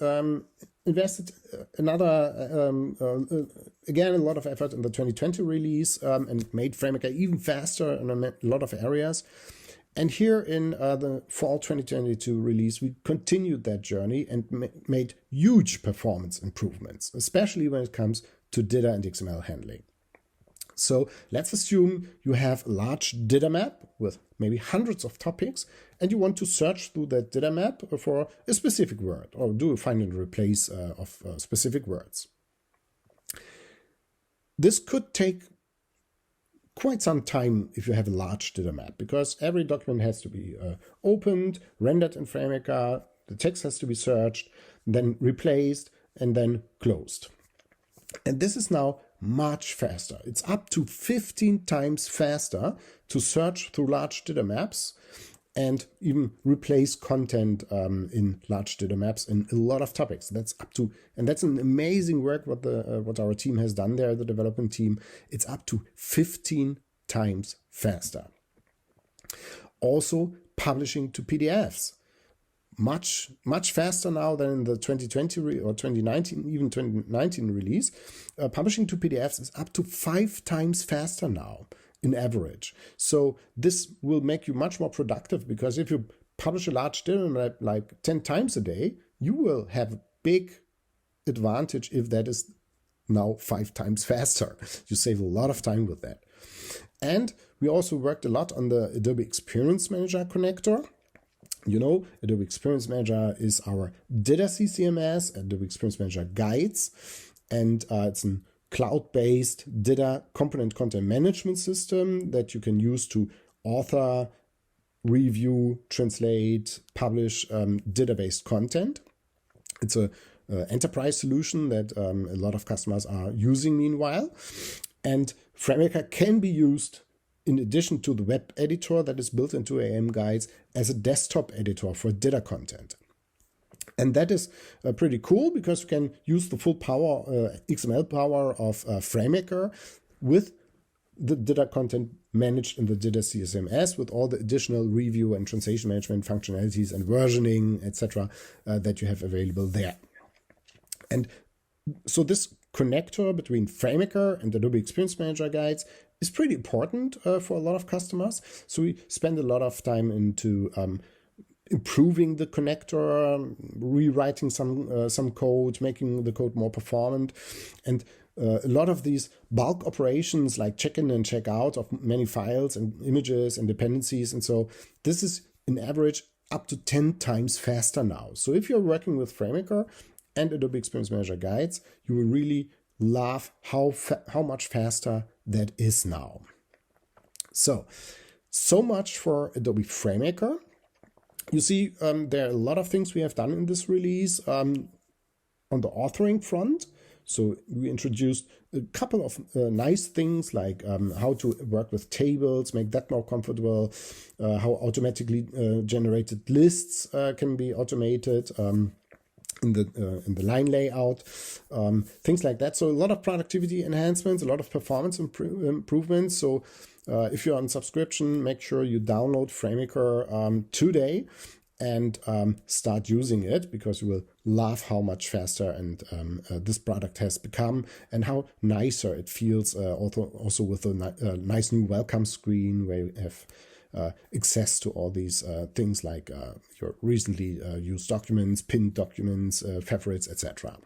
invested again, a lot of effort in the 2020 release and made FrameMaker even faster in a lot of areas. And here in the fall 2022 release, we continued that journey and made huge performance improvements, especially when it comes to DITA and XML handling. So let's assume you have a large DITA map with maybe hundreds of topics, and you want to search through that DITA map for a specific word, or do a find and replace of specific words. This could take quite some time if you have a large DITA map, because every document has to be opened, rendered in FrameMaker, the text has to be searched, then replaced, and then closed. And this is now much faster. It's up to 15 times faster to search through large DITA maps and even replace content in large DITA maps in a lot of topics. That's an amazing work what our team has done there, the development team. It's up to 15 times faster. Also, publishing to PDFs. Much faster now than in the 2020 or 2019, even 2019 release. Publishing to PDFs is up to 5 times faster now in average. So this will make you much more productive, because if you publish a large DITA map like 10 times a day, you will have a big advantage if that is now 5 times faster. You save a lot of time with that. And we also worked a lot on the Adobe Experience Manager connector. You know, Adobe Experience Manager is our DITA CCMS, Adobe Experience Manager Guides, and it's a cloud-based DITA component content management system that you can use to author, review, translate, publish DITA-based content. It's a enterprise solution that a lot of customers are using meanwhile, and FrameMaker can be used in addition to the web editor that is built into AM Guides as a desktop editor for DITA content. And that is pretty cool, because you can use the full power, XML power of FrameMaker with the DITA content managed in the DITA CSMS, with all the additional review and translation management functionalities and versioning, etc., that you have available there. And so this connector between FrameMaker and Adobe Experience Manager Guides is pretty important for a lot of customers. So we spend a lot of time into improving the connector, rewriting some code, making the code more performant. And a lot of these bulk operations like check-in and check-out of many files and images and dependencies. And so this is in average up to 10 times faster now. So if you're working with FrameMaker and Adobe Experience Manager Guides, you will really love how much faster that is now. So much for Adobe FrameMaker. You see, there are a lot of things we have done in this release on the authoring front. So we introduced a couple of nice things like how to work with tables, make that more comfortable, how automatically generated lists can be automated in the line layout, things like that. So a lot of productivity enhancements, a lot of performance improvements. So if you're on subscription, make sure you download FrameMaker today and start using it, because you will love how much faster and this product has become, and how nicer it feels, also with a nice new welcome screen where you have access to all these things like your recently used documents, pinned documents, favorites, etc.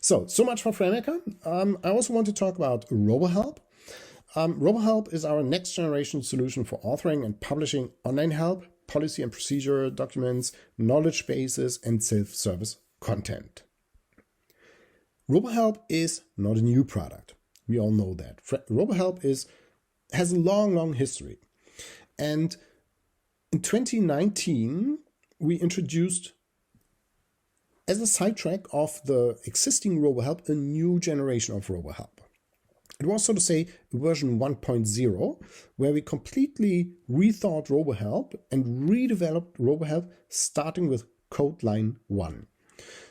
So much for FrameMaker. I also want to talk about RoboHelp. RoboHelp is our next generation solution for authoring and publishing online help, policy and procedure documents, knowledge bases, and self-service content. RoboHelp is not a new product. We all know that. RoboHelp has a long history. And In 2019, we introduced, as a sidetrack of the existing RoboHelp, a new generation of RoboHelp. It was, so to say, version 1.0, where we completely rethought RoboHelp and redeveloped RoboHelp starting with code line 1.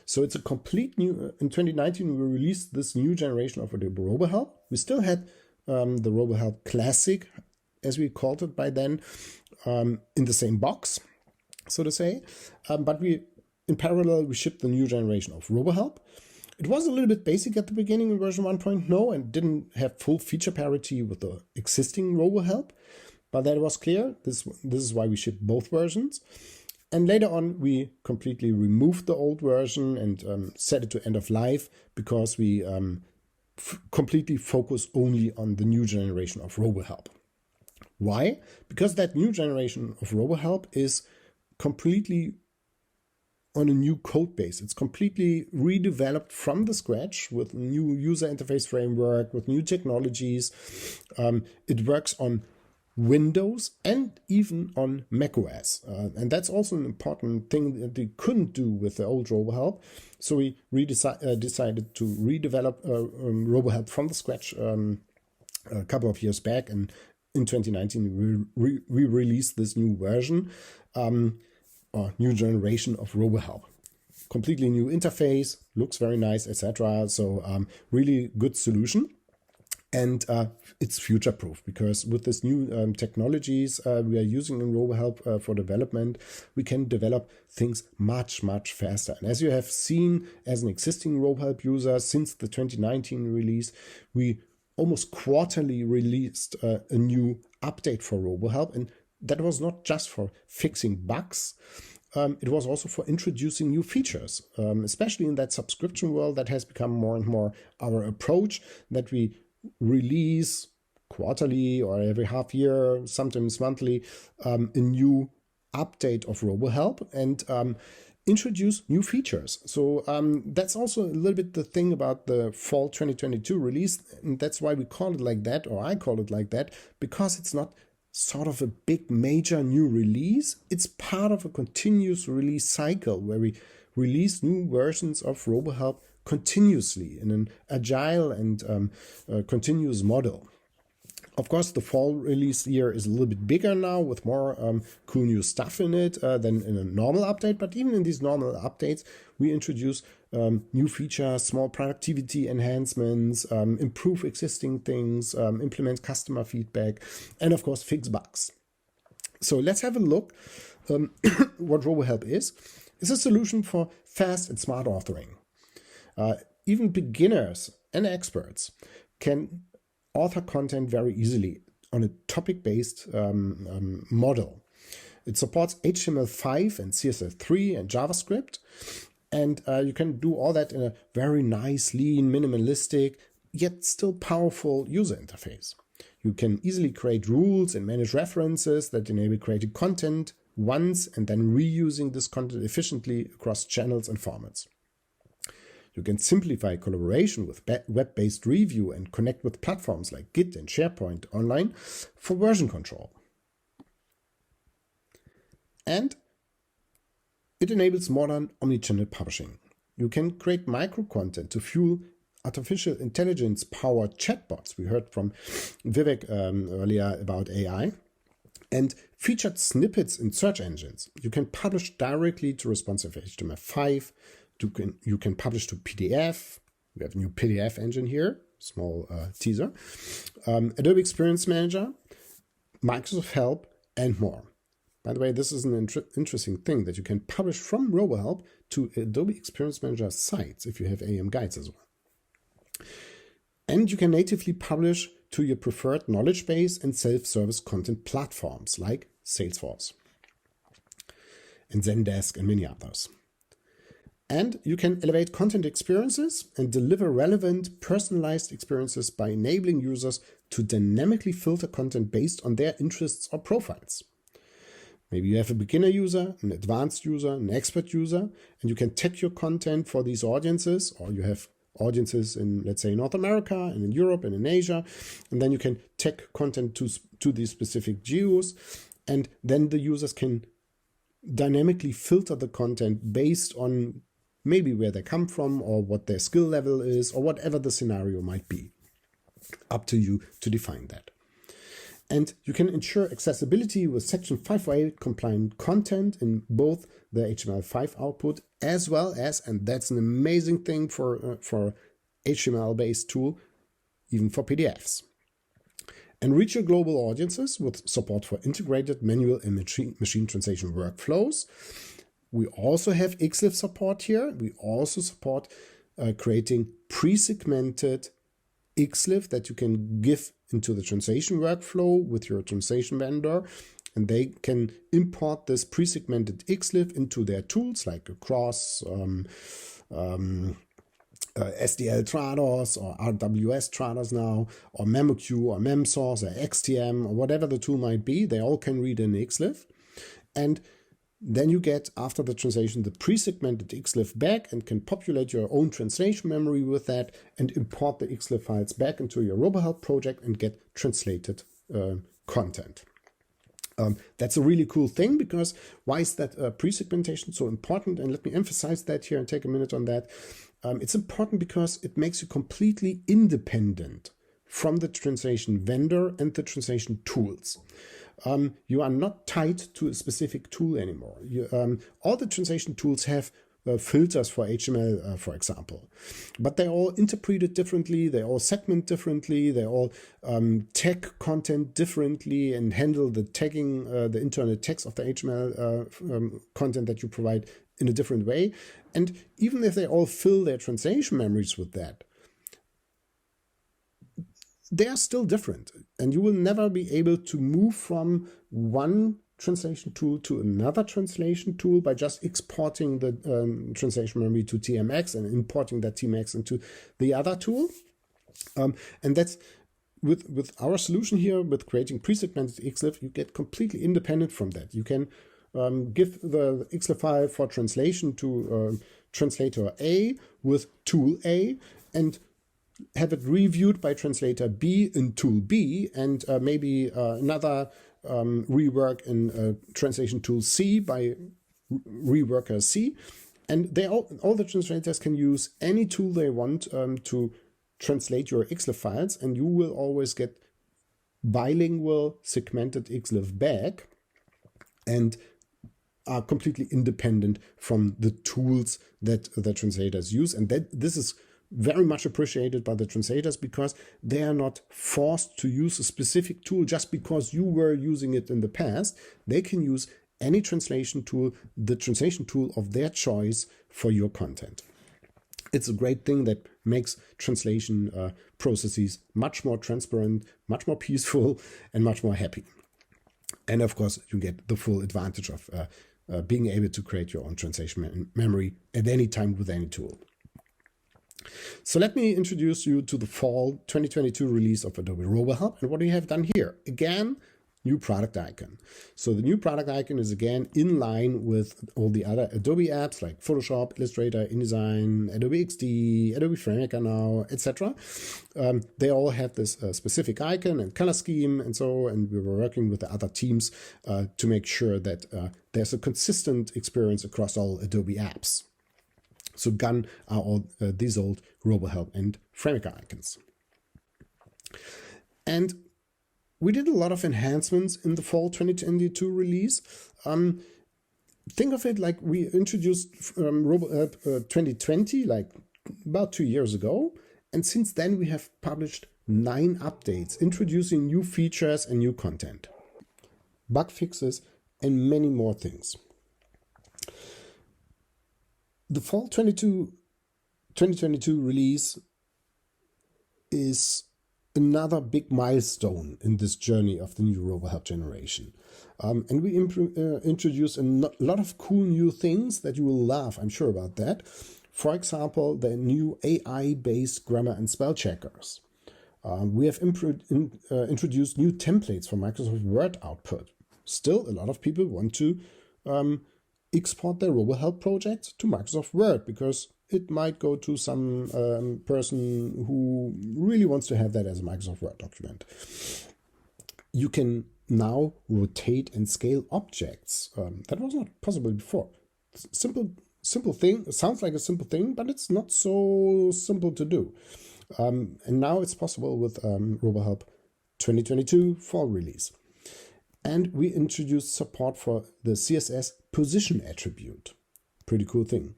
So it's a complete new, in 2019 we released this new generation of Adobe RoboHelp. We still had the RoboHelp Classic, as we called it by then, in the same box, so to say, but in parallel we shipped the new generation of RoboHelp. It was a little bit basic at the beginning in version 1.0 and didn't have full feature parity with the existing RoboHelp, but that was clear. This is why we shipped both versions. And later on, we completely removed the old version and set it to end of life because we completely focus only on the new generation of RoboHelp. Why? Because that new generation of RoboHelp is completely on a new code base. It's completely redeveloped from the scratch with new user interface framework, with new technologies. It works on Windows and even on macOS. And that's also an important thing that we couldn't do with the old RoboHelp. So we decided to redevelop RoboHelp from the scratch a couple of years back. And in 2019, we released this new version, or new generation of RoboHelp. Completely new interface, looks very nice, etc. So really good solution. And it's future-proof because with this new technologies we are using in RoboHelp for development, we can develop things much, much faster. And as you have seen as an existing RoboHelp user since the 2019 release, we almost quarterly released a new update for RoboHelp. And that was not just for fixing bugs. It was also for introducing new features, especially in that subscription world that has become more and more our approach, that we release quarterly or every half year, sometimes monthly, a new update of RoboHelp and introduce new features. So that's also a little bit the thing about the fall 2022 release. And that's why we call it like that, or I call it like that, because it's not sort of a big major new release. It's part of a continuous release cycle where we release new versions of RoboHelp continuously in an agile and continuous model. Of course, the fall release year is a little bit bigger now with more cool new stuff in it than in a normal update. But even in these normal updates, we introduce new features, small productivity enhancements, improve existing things, implement customer feedback, and of course, fix bugs. So let's have a look what RoboHelp is. It's a solution for fast and smart authoring. Even beginners and experts can author content very easily on a topic-based model. It supports HTML5 and CSS3 and JavaScript, and you can do all that in a very nice, lean, minimalistic, yet still powerful user interface. You can easily create rules and manage references that enable creating content once and then reusing this content efficiently across channels and formats. You can simplify collaboration with web-based review and connect with platforms like Git and SharePoint online for version control. And it enables modern omnichannel publishing. You can create micro-content to fuel artificial intelligence-powered chatbots. We heard from Vivek earlier about AI. And featured snippets in search engines. You can publish directly to responsive HTML5. You can publish to PDF. We have a new PDF engine here, small teaser. Adobe Experience Manager, Microsoft Help, and more. By the way, this is an interesting thing that you can publish from RoboHelp to Adobe Experience Manager sites if you have AM guides as well. And you can natively publish to your preferred knowledge base and self-service content platforms like Salesforce and Zendesk and many others. And you can elevate content experiences and deliver relevant, personalized experiences by enabling users to dynamically filter content based on their interests or profiles. Maybe you have a beginner user, an advanced user, an expert user, and you can tag your content for these audiences, or you have audiences in, let's say, North America and in Europe and in Asia, and then you can tag content to these specific geos. and then the users can dynamically filter the content based on maybe where they come from or what their skill level is or whatever the scenario might be. Up to you to define that. And you can ensure accessibility with Section 508 compliant content in both the HTML5 output as well as, and that's an amazing thing for HTML-based tool, even for PDFs. And reach your global audiences with support for integrated manual and machine translation workflows. We also have XLIF support here. We also support creating pre-segmented XLIF that you can give into the translation workflow with your translation vendor, and they can import this pre-segmented XLIF into their tools like Cross, SDL Trados or RWS Trados now, or MemoQ or MemSource or XTM or whatever the tool might be. They all can read an XLIF, and then you get, after the translation, the pre-segmented XLIF back and can populate your own translation memory with that and import the XLIF files back into your RoboHelp project and get translated content. That's a really cool thing, because why is that pre-segmentation so important? And let me emphasize that here and take a minute on that. It's important because it makes you completely independent from the translation vendor and the translation tools. You are not tied to a specific tool anymore. All the translation tools have filters for HTML, for example, but they all interpret it differently, they all segment differently, they all tag content differently and handle the tagging, the internal text of the HTML content that you provide in a different way. And even if they all fill their translation memories with that, they are still different, and you will never be able to move from one translation tool to another translation tool by just exporting the translation memory to TMX and importing that TMX into the other tool. And that's with our solution here, with creating pre-segmented XLIF, you get completely independent from that. You can give the XLIF file for translation to translator A with tool A, and have it reviewed by translator B in tool B, and maybe another rework in translation tool C by reworker C. And they all the translators can use any tool they want to translate your XLIF files, and you will always get bilingual segmented XLIF back and are completely independent from the tools that the translators use. And this is very much appreciated by the translators, because they are not forced to use a specific tool just because you were using it in the past. They can use any translation tool, the translation tool of their choice, for your content. It's a great thing that makes translation processes much more transparent, much more peaceful, and much more happy. And of course, you get the full advantage of being able to create your own translation memory at any time with any tool. So let me introduce you to the fall 2022 release of Adobe RoboHelp and what we have done here. Again, new product icon. So the new product icon is again in line with all the other Adobe apps like Photoshop, Illustrator, InDesign, Adobe XD, Adobe FrameMaker now, etc. They all have this specific icon and color scheme and so, and we were working with the other teams to make sure that there's a consistent experience across all Adobe apps. So gone are all these old RoboHelp and FrameMaker icons. And we did a lot of enhancements in the fall 2022 release. Think of it like we introduced RoboHelp 2020, like about 2 years ago. And since then we have published 9 updates, introducing new features and new content, bug fixes, and many more things. The fall 2022 release is another big milestone in this journey of the new RoboHelp generation. And we introduced a lot of cool new things that you will love, I'm sure about that. For example, the new AI-based grammar and spell checkers. We have introduced new templates for Microsoft Word output. Still, a lot of people want to export their RoboHelp projects to Microsoft Word because it might go to some person who really wants to have that as a Microsoft Word document. You can now rotate and scale objects. That was not possible before. Simple thing. It sounds like a simple thing, but it's not so simple to do. And now it's possible with RoboHelp 2022 fall release. And we introduced support for the CSS position attribute. Pretty cool thing.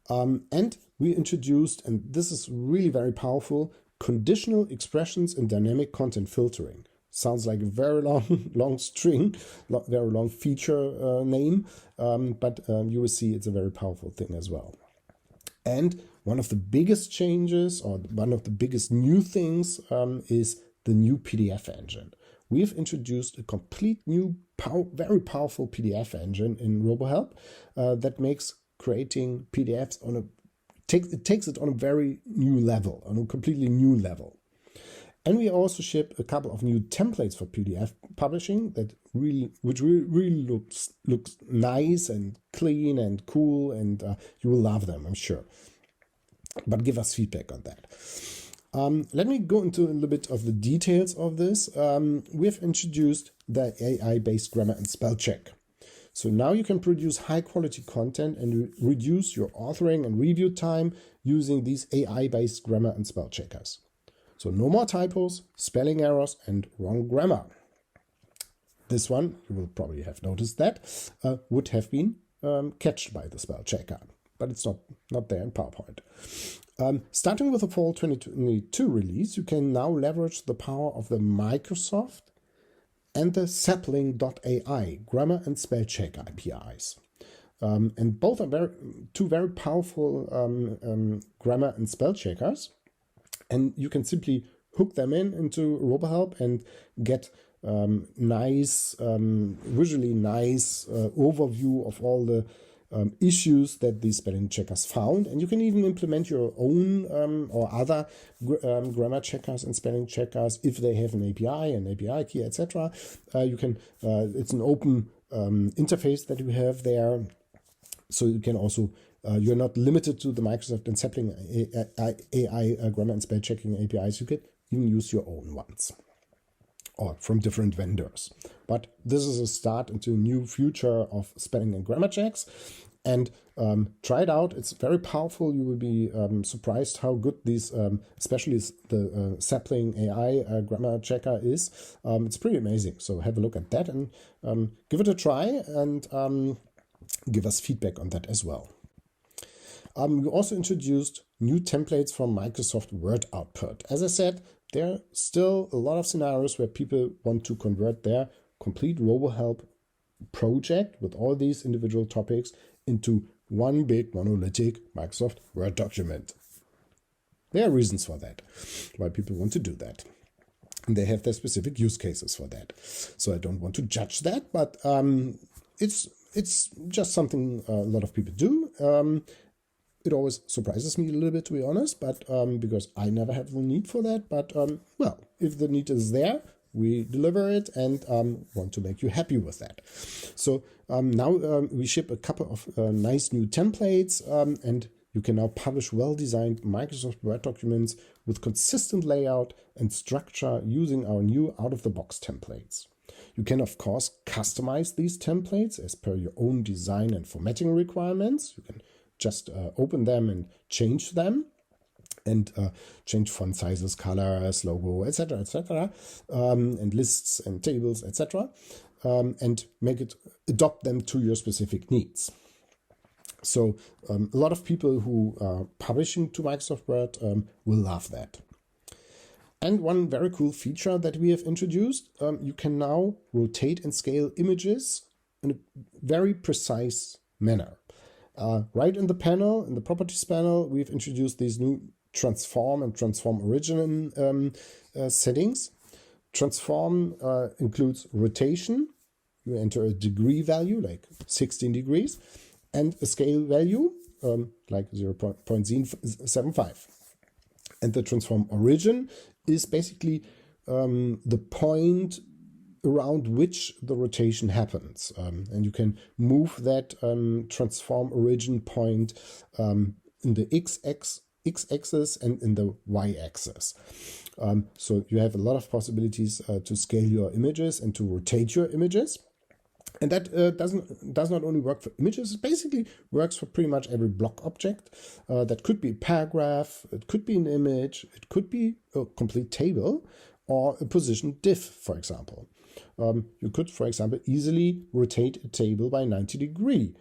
And we introduced, and this is really very powerful, conditional expressions in dynamic content filtering. Sounds like a very long string, very long feature name, but you will see it's a very powerful thing as well. And one of the biggest changes, or one of the biggest new things, is the new PDF engine. We've introduced a complete new, very powerful PDF engine in RoboHelp that makes creating PDFs takes it on a very new level, on a completely new level. And we also ship a couple of new templates for PDF publishing which really looks nice and clean and cool, and you will love them, I'm sure. But give us feedback on that. Let me go into a little bit of the details of this. We've introduced the AI-based grammar and spell check. So now you can produce high-quality content and reduce your authoring and review time using these AI-based grammar and spell checkers. So no more typos, spelling errors, and wrong grammar. This one, you will probably have noticed that, would have been catched by the spell checker, but it's not there in PowerPoint. Starting with the fall 2022 release, you can now leverage the power of the Microsoft and the sapling.ai grammar and spell check APIs. And both are two very powerful grammar and spell checkers. And you can simply hook them into RoboHelp and get nice, visually nice overview of all the issues that these spelling checkers found. And you can even implement your own or other grammar checkers and spelling checkers if they have an API key, etc. You can. It's an open interface that you have there, so you can also. You're not limited to the Microsoft and Sapling AI grammar and spell checking APIs. You can even use your own ones or from different vendors. But this is a start into a new future of spelling and grammar checks. And try it out. It's very powerful. You will be surprised how good these, especially the Sapling AI grammar checker is. It's pretty amazing. So have a look at that and give it a try and give us feedback on that as well. We also introduced new templates from Microsoft Word output. As I said, there are still a lot of scenarios where people want to convert their complete RoboHelp project with all these individual topics into one big monolithic Microsoft Word document. There are reasons for that, why people want to do that. And they have their specific use cases for that. So I don't want to judge that, but it's just something a lot of people do. It always surprises me a little bit, to be honest, but because I never have the need for that. But well, if the need is there, we deliver it and want to make you happy with that. So now we ship a couple of nice new templates, and you can now publish well-designed Microsoft Word documents with consistent layout and structure using our new out-of-the-box templates. You can, of course, customize these templates as per your own design and formatting requirements. You can just open them and change them, and change font sizes, colors, logo, etc., and lists and tables, etc., and adopt them to your specific needs. So a lot of people who are publishing to Microsoft Word will love that. And one very cool feature that we have introduced, you can now rotate and scale images in a very precise manner. Right in the panel, in the properties panel, we've introduced these new transform and transform origin settings. Transform includes rotation. You enter a degree value, like 16 degrees, and a scale value, like 0.75. And the transform origin is basically the point around which the rotation happens. And you can move that transform origin point in the x x-axis and in the y-axis. So you have a lot of possibilities to scale your images and to rotate your images. And that does not only work for images, it basically works for pretty much every block object. That could be a paragraph, it could be an image, it could be a complete table, or a position div, for example. You could, for example, easily rotate a table by 90 degrees.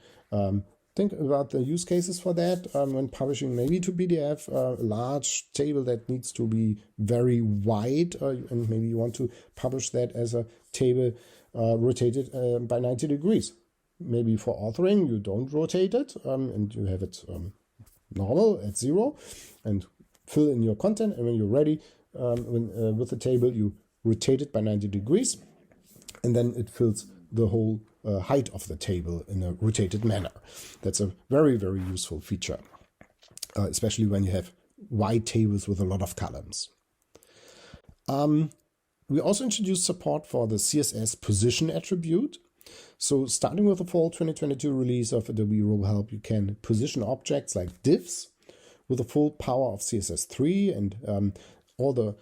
Think about the use cases for that when publishing maybe to PDF, a large table that needs to be very wide, and maybe you want to publish that as a table rotated by 90 degrees. Maybe for authoring, you don't rotate it and you have it normal at 0 and fill in your content. And when you're ready with the table, you rotate it by 90 degrees and then it fills the whole height of the table in a rotated manner. That's a very, very useful feature, especially when you have wide tables with a lot of columns. We also introduced support for the CSS position attribute. So starting with the fall 2022 release of Adobe RoboHelp, you can position objects like divs with the full power of CSS3 and all the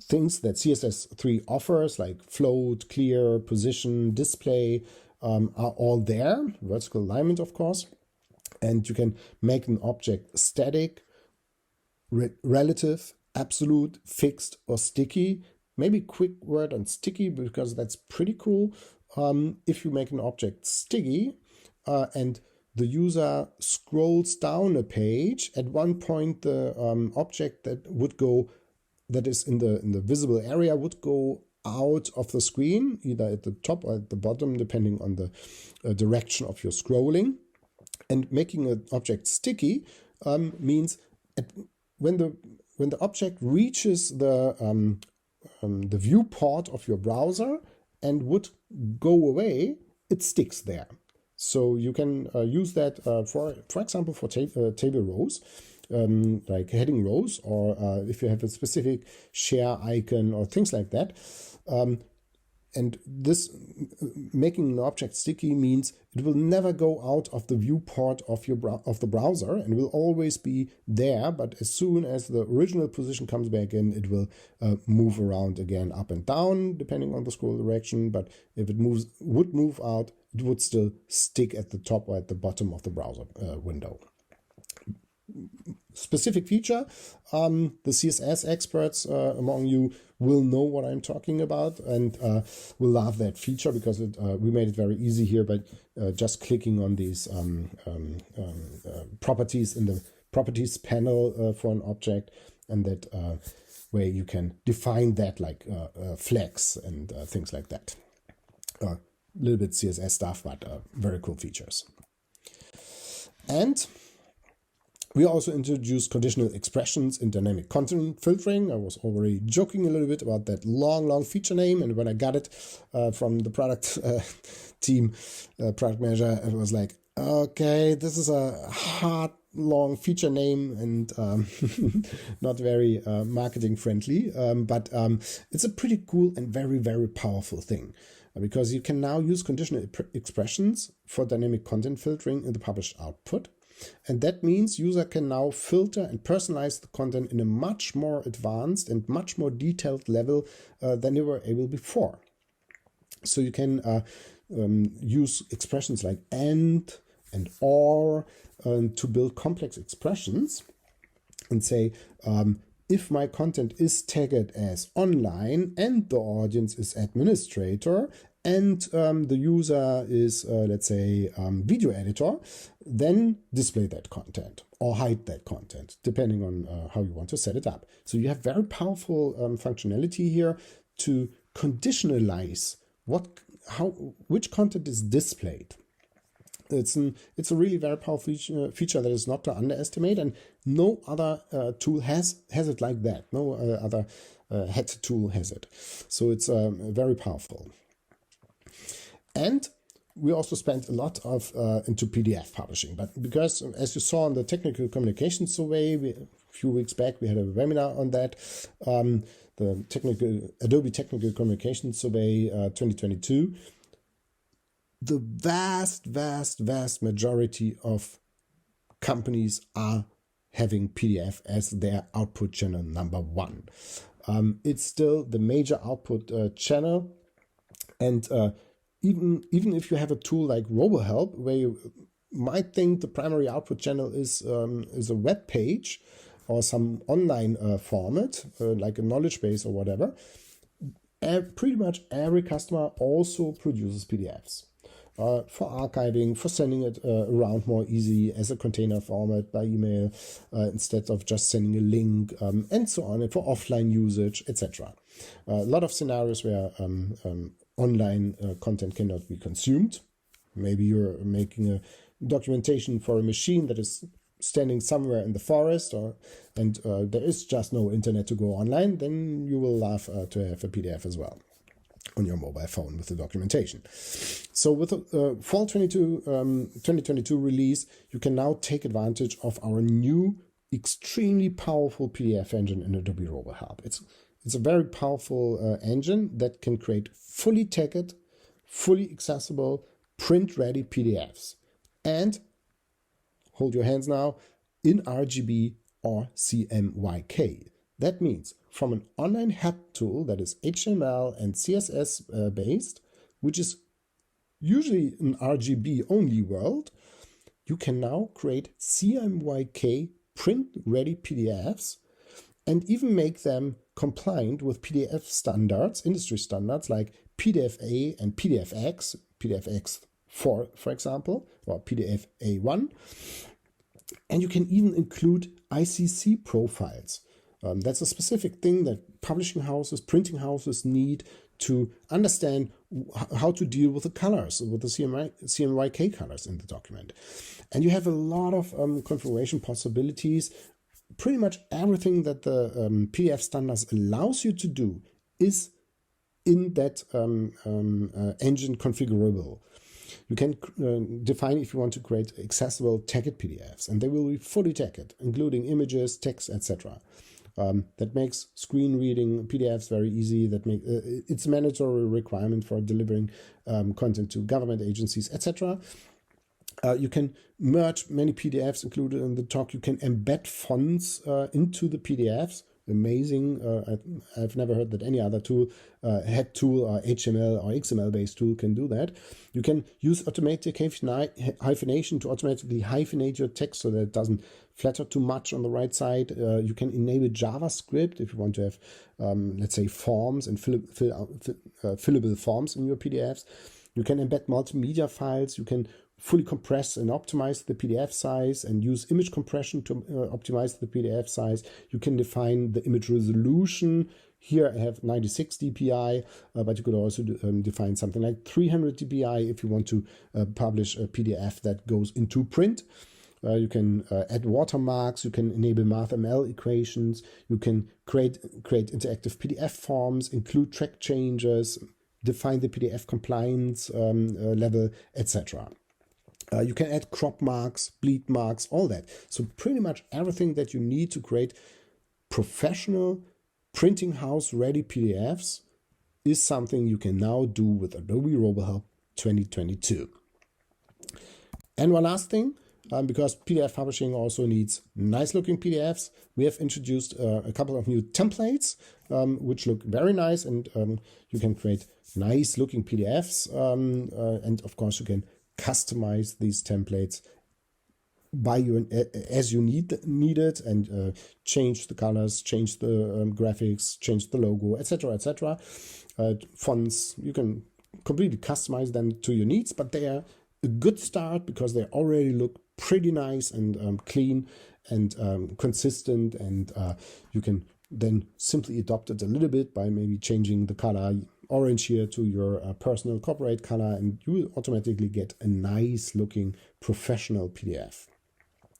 things that CSS3 offers, like float, clear, position, display, are all there. Vertical alignment, of course. And you can make an object static, relative, absolute, fixed, or sticky. Maybe quick word on sticky because that's pretty cool. If you make an object sticky and the user scrolls down a page, at one point the object that is in the visible area would go out of the screen, either at the top or at the bottom, depending on the direction of your scrolling. And making an object sticky means when the object reaches the viewport of your browser and would go away, it sticks there. So you can use that for example for table rows, like heading rows, or if you have a specific share icon or things like that. And this making an object sticky means it will never go out of the viewport of the browser and will always be there. But as soon as the original position comes back in, it will move around again, up and down, depending on the scroll direction. But if it would move out, it would still stick at the top or at the bottom of the browser window. Specific feature, the CSS experts among you will know what I'm talking about and will love that feature because we made it very easy here by just clicking on these properties in the properties panel for an object, and that way you can define that like flags and things like that. A little bit CSS stuff, but very cool features. And we also introduced conditional expressions in dynamic content filtering. I was already joking a little bit about that long feature name, and when I got it from the product team, product manager, it was like, okay, this is a hard, long feature name and not very marketing friendly, but it's a pretty cool and very, very powerful thing. Because you can now use conditional expressions for dynamic content filtering in the published output. And that means user can now filter and personalize the content in a much more advanced and much more detailed level than they were able before. So you can use expressions like and or to build complex expressions and say, if my content is tagged as online and the audience is administrator and the user is, let's say, video editor, then display that content or hide that content, depending on how you want to set it up. So you have very powerful functionality here to conditionalize which content is displayed. It's a really very powerful feature that is not to underestimate, and no other tool has it like that. No other head tool has it. So it's very powerful. And we also spent a lot of into PDF publishing, but because, as you saw in the technical communication survey, a few weeks back we had a webinar on that. The Adobe Technical Communication Survey 2022. The vast majority of companies are having PDF as their output channel number one. It's still the major output channel, and even if you have a tool like RoboHelp, where you might think the primary output channel is a web page or some online format, like a knowledge base or whatever, pretty much every customer also produces PDFs. For archiving, for sending it around more easy as a container format by email, instead of just sending a link, and so on, and for offline usage, etc. A lot of scenarios where online content cannot be consumed. Maybe you're making a documentation for a machine that is standing somewhere in the forest, and there is just no internet to go online, then you will love to have a PDF as well on your mobile phone with the documentation. So with the Fall 2022 release, you can now take advantage of our new extremely powerful PDF engine in Adobe RoboHelp. It's a very powerful engine that can create fully tagged, fully accessible, print-ready PDFs. And, hold your hands now, in RGB or CMYK. That means from an online help tool that is HTML and CSS based, which is usually an RGB only world, you can now create CMYK print-ready PDFs and even make them compliant with PDF standards, industry standards like PDF-A and PDF-X, PDF-X4, for example, or PDF-A1. And you can even include ICC profiles. That's a specific thing that publishing houses, printing houses need to understand how to deal with the colors, with the CMYK colors in the document. And you have a lot of configuration possibilities. Pretty much everything that the PDF standards allows you to do is in that engine configurable. You can define if you want to create accessible tagged PDFs, and they will be fully tagged, including images, text, etc. That makes screen reading PDFs very easy. It's a mandatory requirement for delivering content to government agencies, etc. You can merge many PDFs included in the talk. You can embed fonts into the PDFs. Amazing. I've never heard that any other tool, head tool or HTML or XML based tool can do that. You can use automatic hyphenation to automatically hyphenate your text so that it doesn't flatter too much on the right side. You can enable JavaScript if you want to have, let's say, forms and fillable forms in your PDFs. You can embed multimedia files. You can fully compress and optimize the PDF size and use image compression to optimize the PDF size. You can define the image resolution. Here I have 96 dpi, but you could also define something like 300 dpi if you want to publish a PDF that goes into print. You can add watermarks. You can enable MathML equations. You can create interactive PDF forms, include track changes, define the PDF compliance level, etc. You can add crop marks, bleed marks, all that. So pretty much everything that you need to create professional printing house ready PDFs is something you can now do with Adobe RoboHelp 2022. And one last thing, because PDF publishing also needs nice looking PDFs, we have introduced a couple of new templates which look very nice, and you can create nice looking PDFs, and of course you can customize these templates by as you need it, and change the colors, change the graphics, change the logo, etc., etc. Fonts, you can completely customize them to your needs, but they are a good start because they already look pretty nice and clean and consistent, and you can then simply adopt it a little bit by maybe changing the color orange here to your personal corporate color, and you will automatically get a nice looking professional PDF.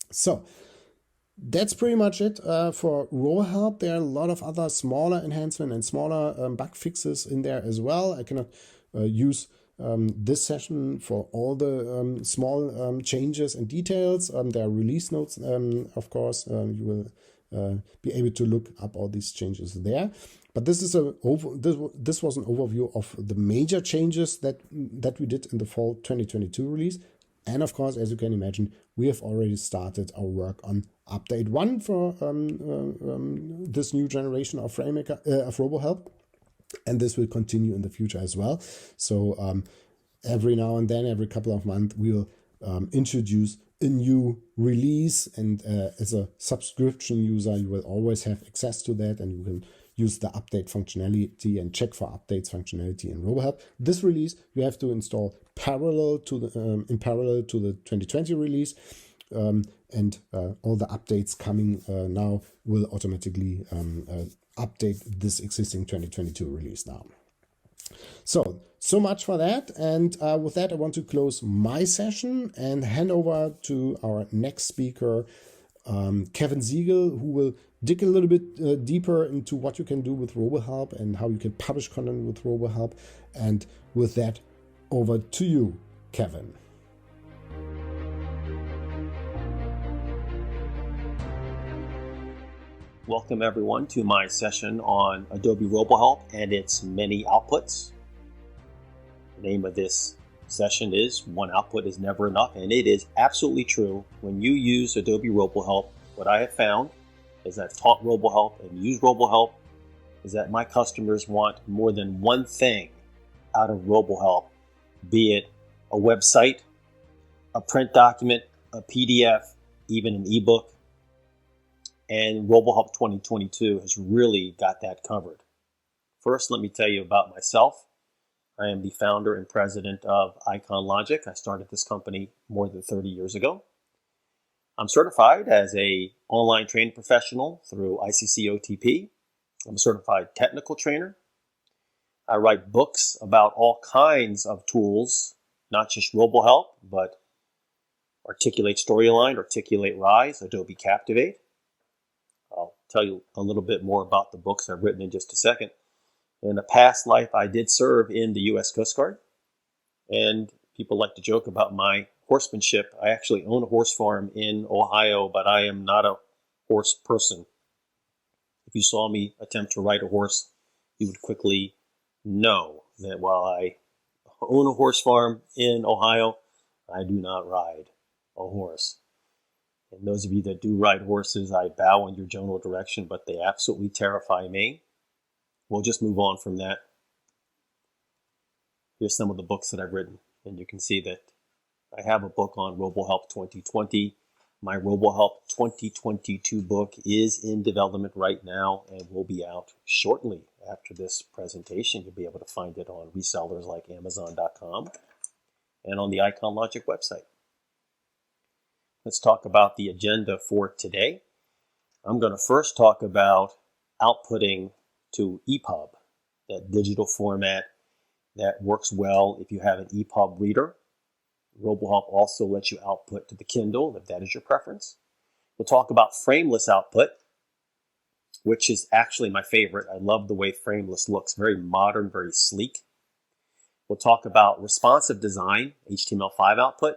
So that's pretty much it for RoboHelp. There are a lot of other smaller enhancements and smaller bug fixes in there as well. I cannot use this session for all the small changes and details. There are release notes, of course. You will be able to look up all these changes there. But this is this was an overview of the major changes that we did in the fall 2022 release. And of course, as you can imagine, we have already started our work on update 1 for this new generation of FrameMaker, of RoboHelp. And this will continue in the future as well. So every now and then, every couple of months, we will introduce a new release. And as a subscription user, you will always have access to that, and you can use the update functionality and check for updates functionality in RoboHelp. This release you have to install parallel to the in parallel to the 2020 release, and all the updates coming now will automatically update this existing 2022 release now. So much for that. And with that, I want to close my session and hand over to our next speaker, Kevin Siegel, who will dig a little bit deeper into what you can do with RoboHelp and how you can publish content with RoboHelp. And with that, over to you, Kevin. Welcome everyone to my session on Adobe RoboHelp and its many outputs. The name of this session is One Output is Never Enough, and it is absolutely true. When you use Adobe RoboHelp, what I have found is I've taught RoboHelp and used RoboHelp is that my customers want more than one thing out of RoboHelp, be it a website, a print document, a PDF, even an ebook. And RoboHelp 2022 has really got that covered. First, let me tell you about myself. I am the founder and president of IconLogic. I started this company more than 30 years ago. I'm certified as an online training professional through ICC-OTP. I'm a certified technical trainer. I write books about all kinds of tools, not just RoboHelp, but Articulate Storyline, Articulate Rise, Adobe Captivate. I'll tell you a little bit more about the books I've written in just a second. In a past life, I did serve in the U.S. Coast Guard, and people like to joke about my horsemanship. I actually own a horse farm in Ohio, but I am not a horse person. If you saw me attempt to ride a horse, you would quickly know that while I own a horse farm in Ohio, I do not ride a horse. And those of you that do ride horses, I bow in your general direction, but they absolutely terrify me. We'll just move on from that. Here's some of the books that I've written, and you can see that I have a book on RoboHelp 2020. My RoboHelp 2022 book is in development right now and will be out shortly after this presentation. You'll be able to find it on resellers like Amazon.com and on the IconLogic website. Let's talk about the agenda for today. I'm going to first talk about outputting to EPUB, that digital format that works well if you have an EPUB reader. RoboHelp also lets you output to the Kindle if that is your preference. We'll talk about frameless output, which is actually my favorite. I love the way frameless looks, very modern, very sleek. We'll talk about responsive design, HTML5 output,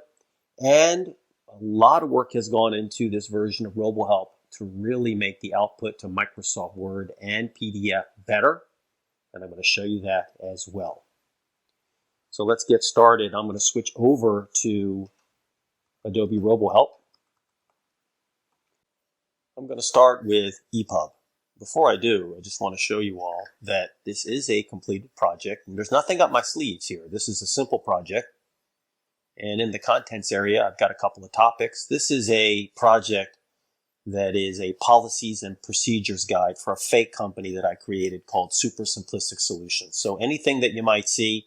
and a lot of work has gone into this version of RoboHelp to really make the output to Microsoft Word and PDF better, and I'm going to show you that as well. So let's get started. I'm going to switch over to Adobe RoboHelp. I'm going to start with EPUB. Before I do, I just want to show you all that this is a completed project, and there's nothing up my sleeves here. This is a simple project. And in the contents area, I've got a couple of topics. This is a project that is a policies and procedures guide for a fake company that I created called Super Simplistic Solutions. So anything that you might see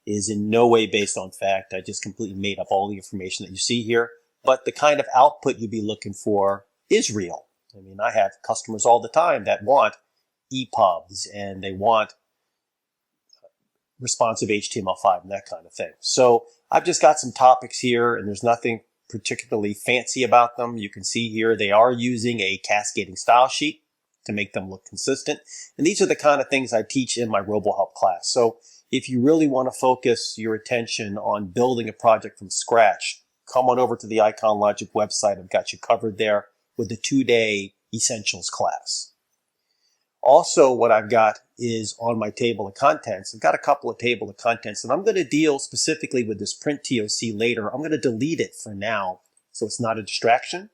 is in no way based on fact. I just completely made up all the information that you see here. But the kind of output you'd be looking for is real. I mean, I have customers all the time that want EPUBs and they want responsive HTML5 and that kind of thing. So I've just got some topics here, and there's nothing particularly fancy about them. You can see here they are using a cascading style sheet to make them look consistent. And these are the kind of things I teach in my RoboHelp class. So if you really want to focus your attention on building a project from scratch, come on over to the IconLogic website. I've got you covered there with the 2-day Essentials class. Also, what I've got is on my table of contents, I've got a couple of table of contents, and I'm going to deal specifically with this print TOC later. I'm going to delete it for now so it's not a distraction.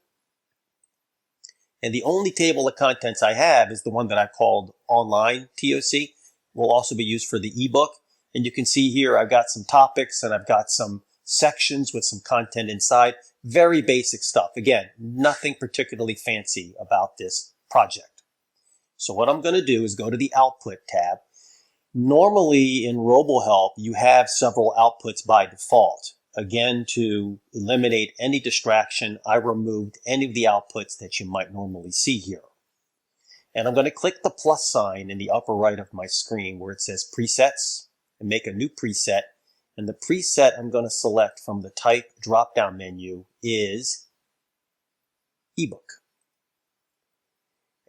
And the only table of contents I have is the one that I called online TOC. Will also be used for the ebook. And you can see here I've got some topics and I've got some sections with some content inside. Very basic stuff. Again, nothing particularly fancy about this project. So what I'm going to do is go to the Output tab. Normally in RoboHelp, you have several outputs by default. Again, to eliminate any distraction, I removed any of the outputs that you might normally see here. And I'm going to click the plus sign in the upper right of my screen where it says Presets and make a new preset. And the preset I'm going to select from the Type drop-down menu is ebook.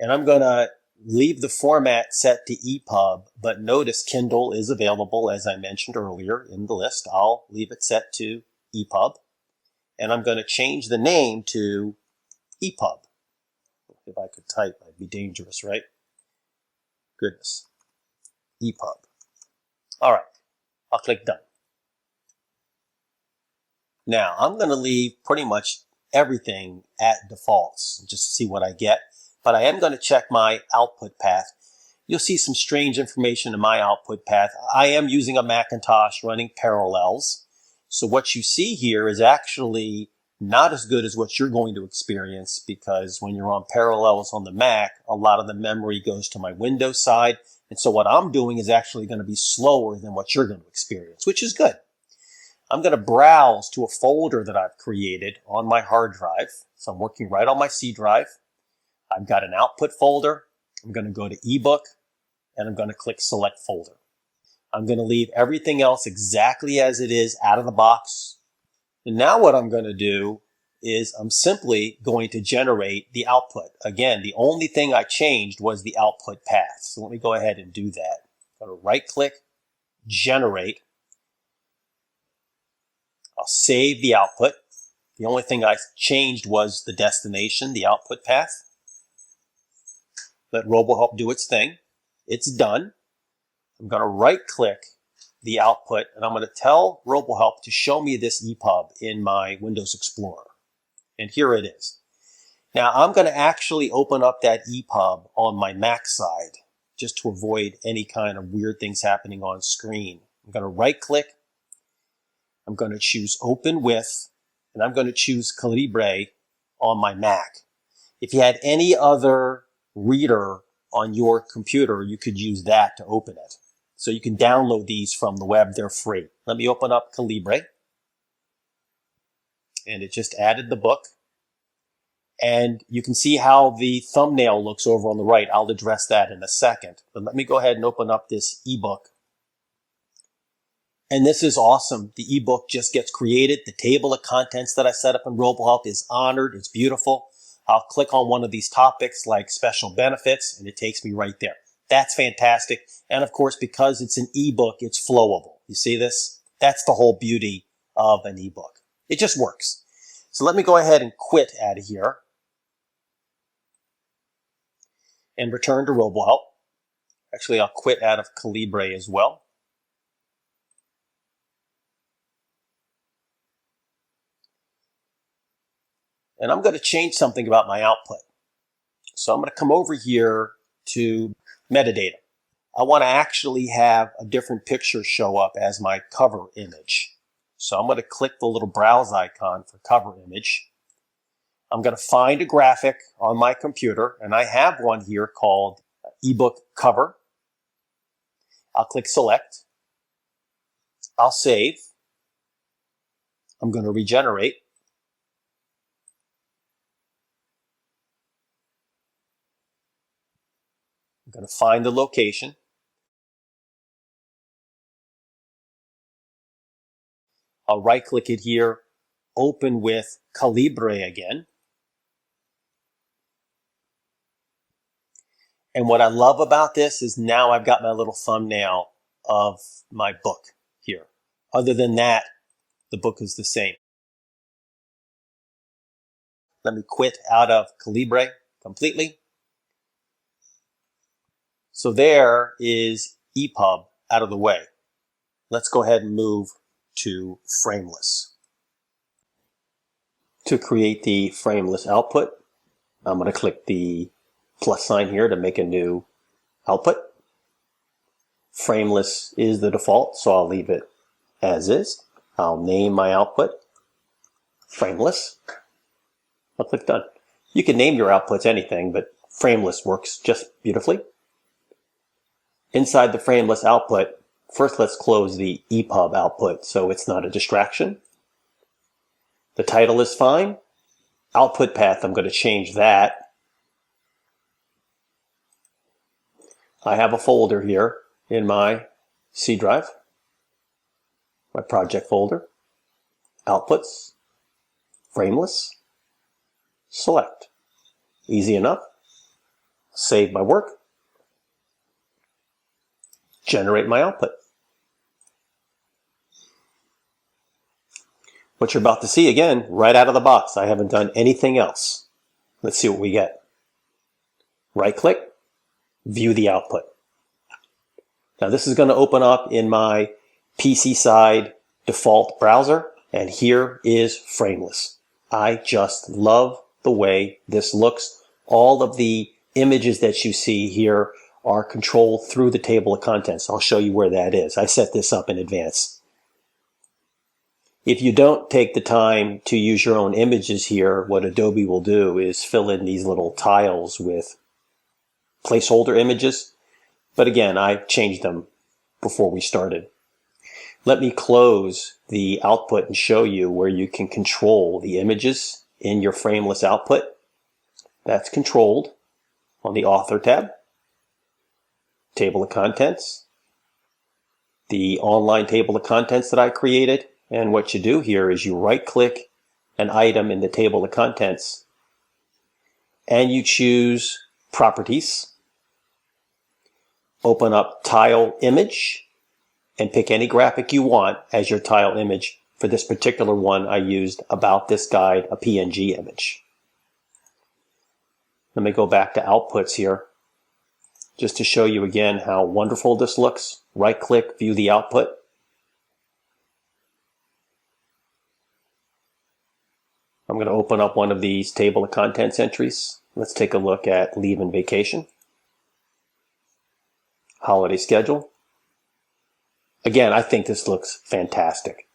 And I'm going to leave the format set to EPUB, but notice Kindle is available, as I mentioned earlier in the list. I'll leave it set to EPUB. And I'm going to change the name to EPUB. If I could type, I'd be dangerous, right? Goodness. EPUB. All right. I'll click Done. Now, I'm going to leave pretty much everything at defaults just to see what I get. But I am going to check my output path. You'll see some strange information in my output path. I am using a Macintosh running Parallels. So what you see here is actually not as good as what you're going to experience, because when you're on Parallels on the Mac, a lot of the memory goes to my Windows side. And so what I'm doing is actually going to be slower than what you're going to experience, which is good. I'm going to browse to a folder that I've created on my hard drive. So I'm working right on my C drive. I've got an output folder. I'm going to go to ebook and I'm going to click select folder. I'm going to leave everything else exactly as it is out of the box. And now what I'm going to do is I'm simply going to generate the output. Again, the only thing I changed was the output path. So let me go ahead and do that. I'm going to right click, generate. I'll save the output. The only thing I changed was the destination, the output path. Let RoboHelp do its thing. It's done. I'm going to right click the output and I'm going to tell RoboHelp to show me this EPUB in my Windows Explorer. And here it is. Now I'm going to actually open up that EPUB on my Mac side just to avoid any kind of weird things happening on screen. I'm going to right click. I'm going to choose Open With, and I'm going to choose Calibre on my Mac. If you had any other reader on your computer, you could use that to open it. So you can download these from the web. They're free. Let me open up Calibre. And it just added the book. And you can see how the thumbnail looks over on the right. I'll address that in a second. But let me go ahead and open up this ebook. And this is awesome. The ebook just gets created. The table of contents that I set up in RoboHelp is honored. It's beautiful. I'll click on one of these topics like special benefits, and it takes me right there. That's fantastic. And of course, because it's an ebook, it's flowable. You see this? That's the whole beauty of an ebook. It just works. So let me go ahead and quit out of here and return to RoboHelp. Actually, I'll quit out of Calibre as well. And I'm going to change something about my output. So I'm going to come over here to metadata. I want to actually have a different picture show up as my cover image. So I'm going to click the little browse icon for cover image. I'm going to find a graphic on my computer, and I have one here called ebook cover. I'll click select. I'll save. I'm going to regenerate. I'm going to find the location. I'll right click it here, open with Calibre again. And what I love about this is now I've got my little thumbnail of my book here. Other than that, the book is the same. Let me quit out of Calibre completely. So there is EPUB out of the way. Let's go ahead and move to frameless. To create the frameless output, I'm going to click the plus sign here to make a new output. Frameless is the default, so I'll leave it as is. I'll name my output frameless. I'll click done. You can name your outputs anything, but frameless works just beautifully. Inside the frameless output, first let's close the EPUB output so it's not a distraction. The title is fine. Output path, I'm going to change that. I have a folder here in my C drive, my project folder, outputs, frameless, select. Easy enough. Save my work. Generate my output. What you're about to see again, right out of the box. I haven't done anything else. Let's see what we get. Right click, view the output. Now this is going to open up in my PC side default browser, and here is frameless. I just love the way this looks. All of the images that you see here are controlled through the table of contents. I'll show you where that is. I set this up in advance. If you don't take the time to use your own images here, what Adobe will do is fill in these little tiles with placeholder images. But again, I changed them before we started. Let me close the output and show you where you can control the images in your frameless output. That's controlled on the Author tab, Table of Contents, the online table of contents that I created. And what you do here is you right-click an item in the table of contents and you choose Properties, open up Tile Image, and pick any graphic you want as your tile image. For this particular one, I used About This Guide, a PNG image. Let me go back to Outputs here, just to show you again how wonderful this looks. Right-click, view the output. I'm going to open up one of these table of contents entries. Let's take a look at leave and vacation. Holiday schedule. Again, I think this looks fantastic.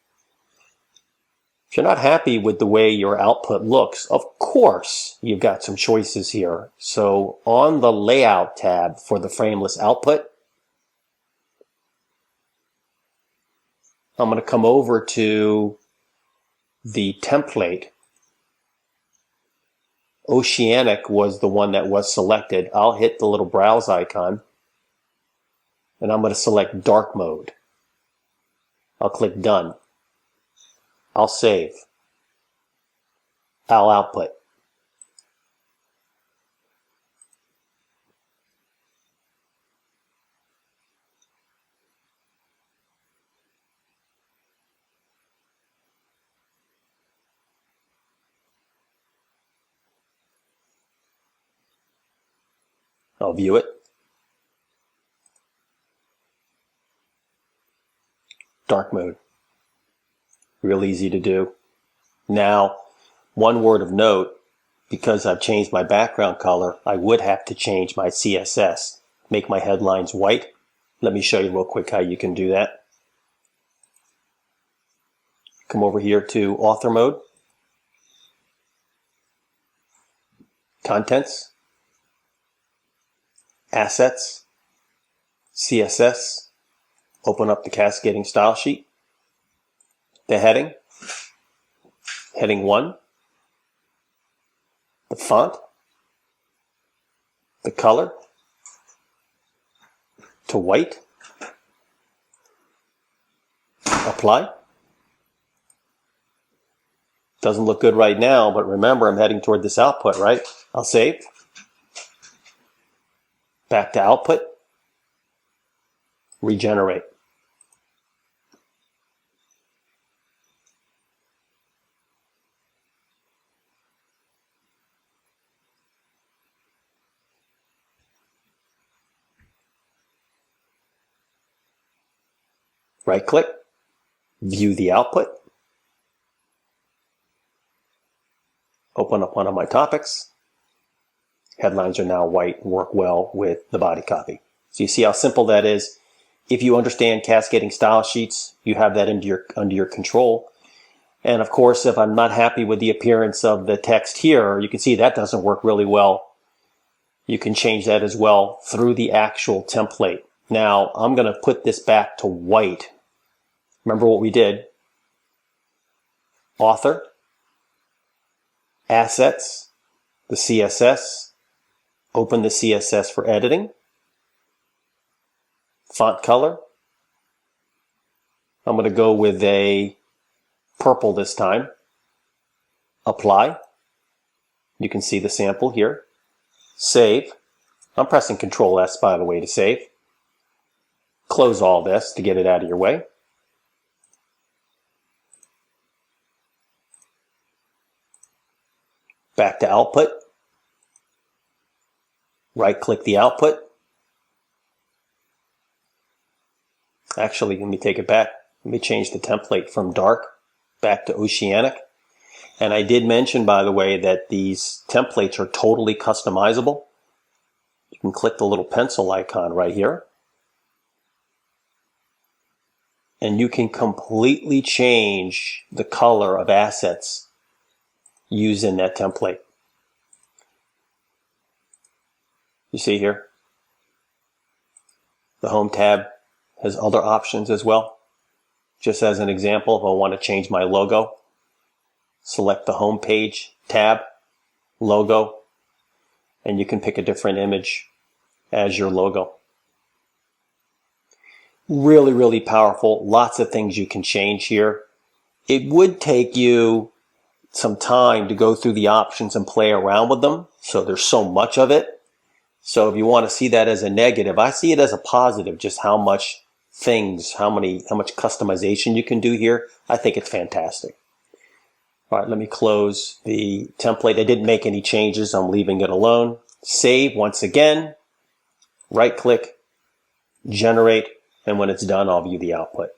If you're not happy with the way your output looks, of course, you've got some choices here. So on the Layout tab for the frameless output, I'm going to come over to the template. Oceanic was the one that was selected. I'll hit the little browse icon, and I'm going to select dark mode. I'll click done. I'll save. I'll output. I'll view it. Dark mode. Real easy to do. Now, one word of note, because I've changed my background color, I would have to change my CSS, make my headlines white. Let me show you real quick how you can do that. Come over here to Author mode, Contents, Assets, CSS, open up the cascading style sheet, the heading, heading 1, the font, the color to white, apply. Doesn't look good right now, but remember I'm heading toward this output, right? I'll save. Back to output. Regenerate. Right click, view the output, open up one of my topics. Headlines are now white and work well with the body copy. So you see how simple that is. If you understand cascading style sheets, you have that under your control. And of course, if I'm not happy with the appearance of the text here, you can see that doesn't work really well. You can change that as well through the actual template. Now, I'm going to put this back to white. Remember what we did? Author, assets, the CSS, open the CSS for editing, font color. I'm going to go with a purple this time. Apply. You can see the sample here. Save. I'm pressing Control S, by the way, to save. Close all this to get it out of your way. Back to output. Right-click the output. Actually, let me take it back. Let me change the template from dark back to oceanic. And I did mention, by the way, that these templates are totally customizable. You can click the little pencil icon right here. And you can completely change the color of assets used in that template. You see here? The Home tab has other options as well. Just as an example, if I want to change my logo, select the Home page tab, logo, and you can pick a different image as your logo. Really, really powerful. Lots of things you can change here. It would take you some time to go through the options and play around with them. So there's so much of it. So if you want to see that as a negative, I see it as a positive, just how much customization you can do here. I think it's fantastic. All right, let me close the template. I didn't make any changes. I'm leaving it alone. Save once again. Right click, generate, and when it's done, I'll view the output.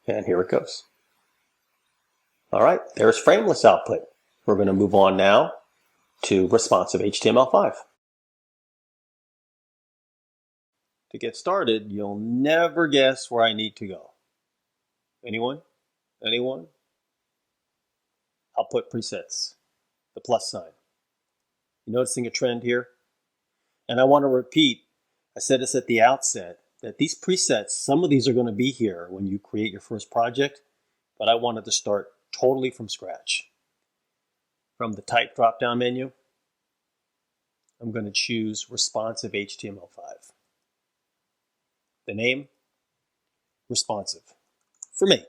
And here it goes. All right, there's frameless output. We're going to move on now to responsive HTML5. To get started, you'll never guess where I need to go. Anyone? Anyone? Output presets, the plus sign. You noticing a trend here? And I want to repeat, I said this at the outset, that these presets, some of these are going to be here when you create your first project, but I wanted to start totally from scratch. From the type drop-down menu, I'm going to choose responsive HTML5. The name, responsive. For me.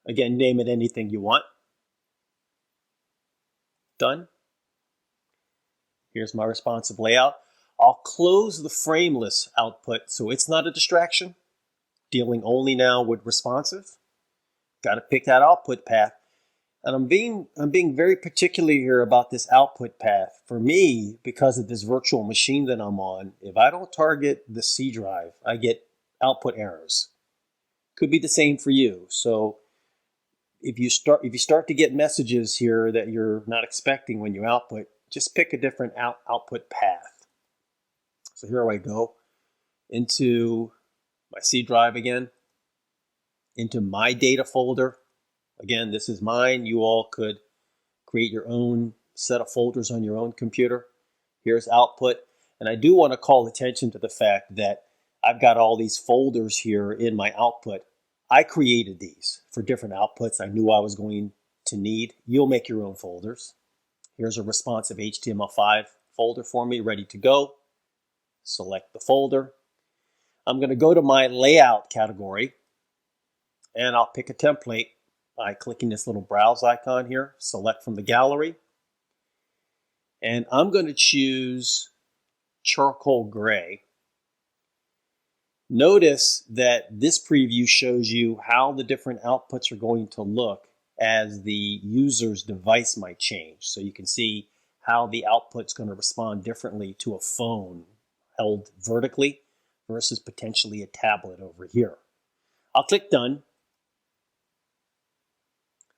Again, name it anything you want. Done. Here's my responsive layout. I'll close the frameless output so it's not a distraction. Dealing only now with responsive. Got to pick that output path. And I'm being very particular here about this output path. For me, because of this virtual machine that I'm on, if I don't target the C drive, I get output errors. Could be the same for you. So if you start to get messages here that you're not expecting when you output, just pick a different output path. So here I go into my C drive again, into my data folder. Again, this is mine. You all could create your own set of folders on your own computer. Here's output. And I do want to call attention to the fact that I've got all these folders here in my output. I created these for different outputs I knew I was going to need. You'll make your own folders. Here's a responsive HTML5 folder for me, ready to go. Select the folder. I'm going to go to my layout category and I'll pick a template by clicking this little browse icon here, select from the gallery. And I'm going to choose charcoal gray. Notice that this preview shows you how the different outputs are going to look as the user's device might change. So you can see how the output's going to respond differently to a phone held vertically versus potentially a tablet over here. I'll click Done.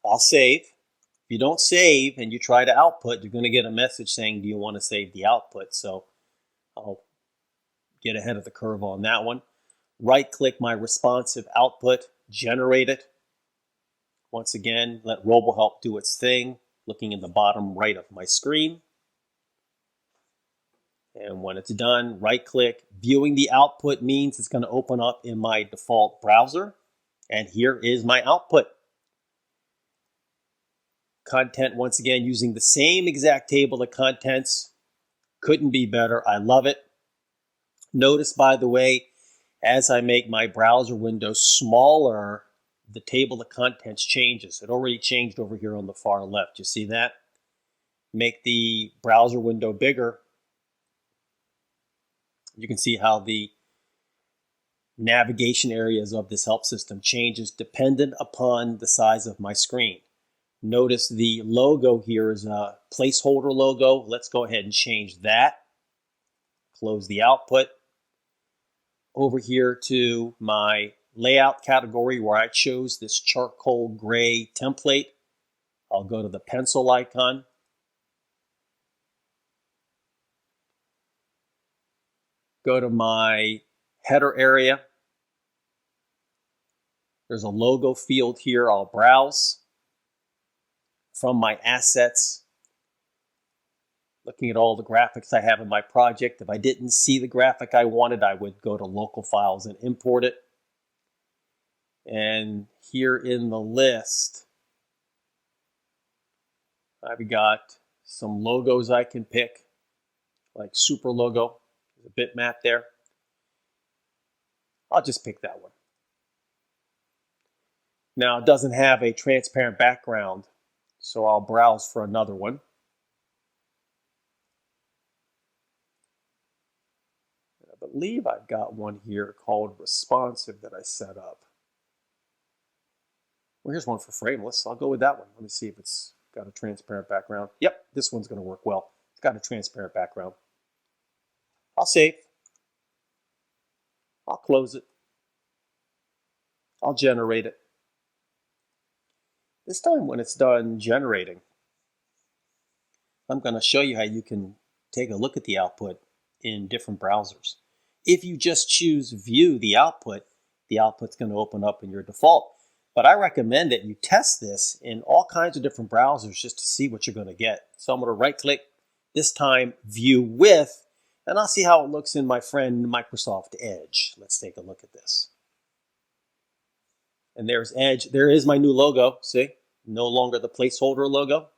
I'll save. If you don't save and you try to output, you're going to get a message saying, do you want to save the output? So I'll get ahead of the curve on that one. Right-click my responsive output, generate it. Once again, let RoboHelp do its thing, looking in the bottom right of my screen. And when it's done, right-click. Viewing the output means it's going to open up in my default browser. And here is my output. Content, once again, using the same exact table of contents. Couldn't be better. I love it. Notice, by the way, as I make my browser window smaller, the table of contents changes. It already changed over here on the far left. You see that? Make the browser window bigger. You can see how the navigation areas of this help system changes dependent upon the size of my screen. Notice the logo here is a placeholder logo. Let's go ahead and change that. Close the output. Over here to my layout category where I chose this charcoal gray template. I'll go to the pencil icon. Go to my header area. There's a logo field here. I'll browse from my assets, looking at all the graphics I have in my project. If I didn't see the graphic I wanted, I would go to local files and import it. And here in the list, I've got some logos I can pick, like super logo. There's a bitmap there. I'll just pick that one. Now, it doesn't have a transparent background, so I'll browse for another one. I believe I've got one here called responsive that I set up. Well, here's one for frameless. I'll go with that one. Let me see if it's got a transparent background. Yep, this one's going to work well. It's got a transparent background. I'll save. I'll close it. I'll generate it. This time when it's done generating, I'm going to show you how you can take a look at the output in different browsers. If you just choose view the output's going to open up in your default. But I recommend that you test this in all kinds of different browsers just to see what you're going to get. So I'm going to right click, this time view with, and I'll see how it looks in my friend Microsoft Edge. Let's take a look at this. And there's Edge. There is my new logo. See? No longer the placeholder logo.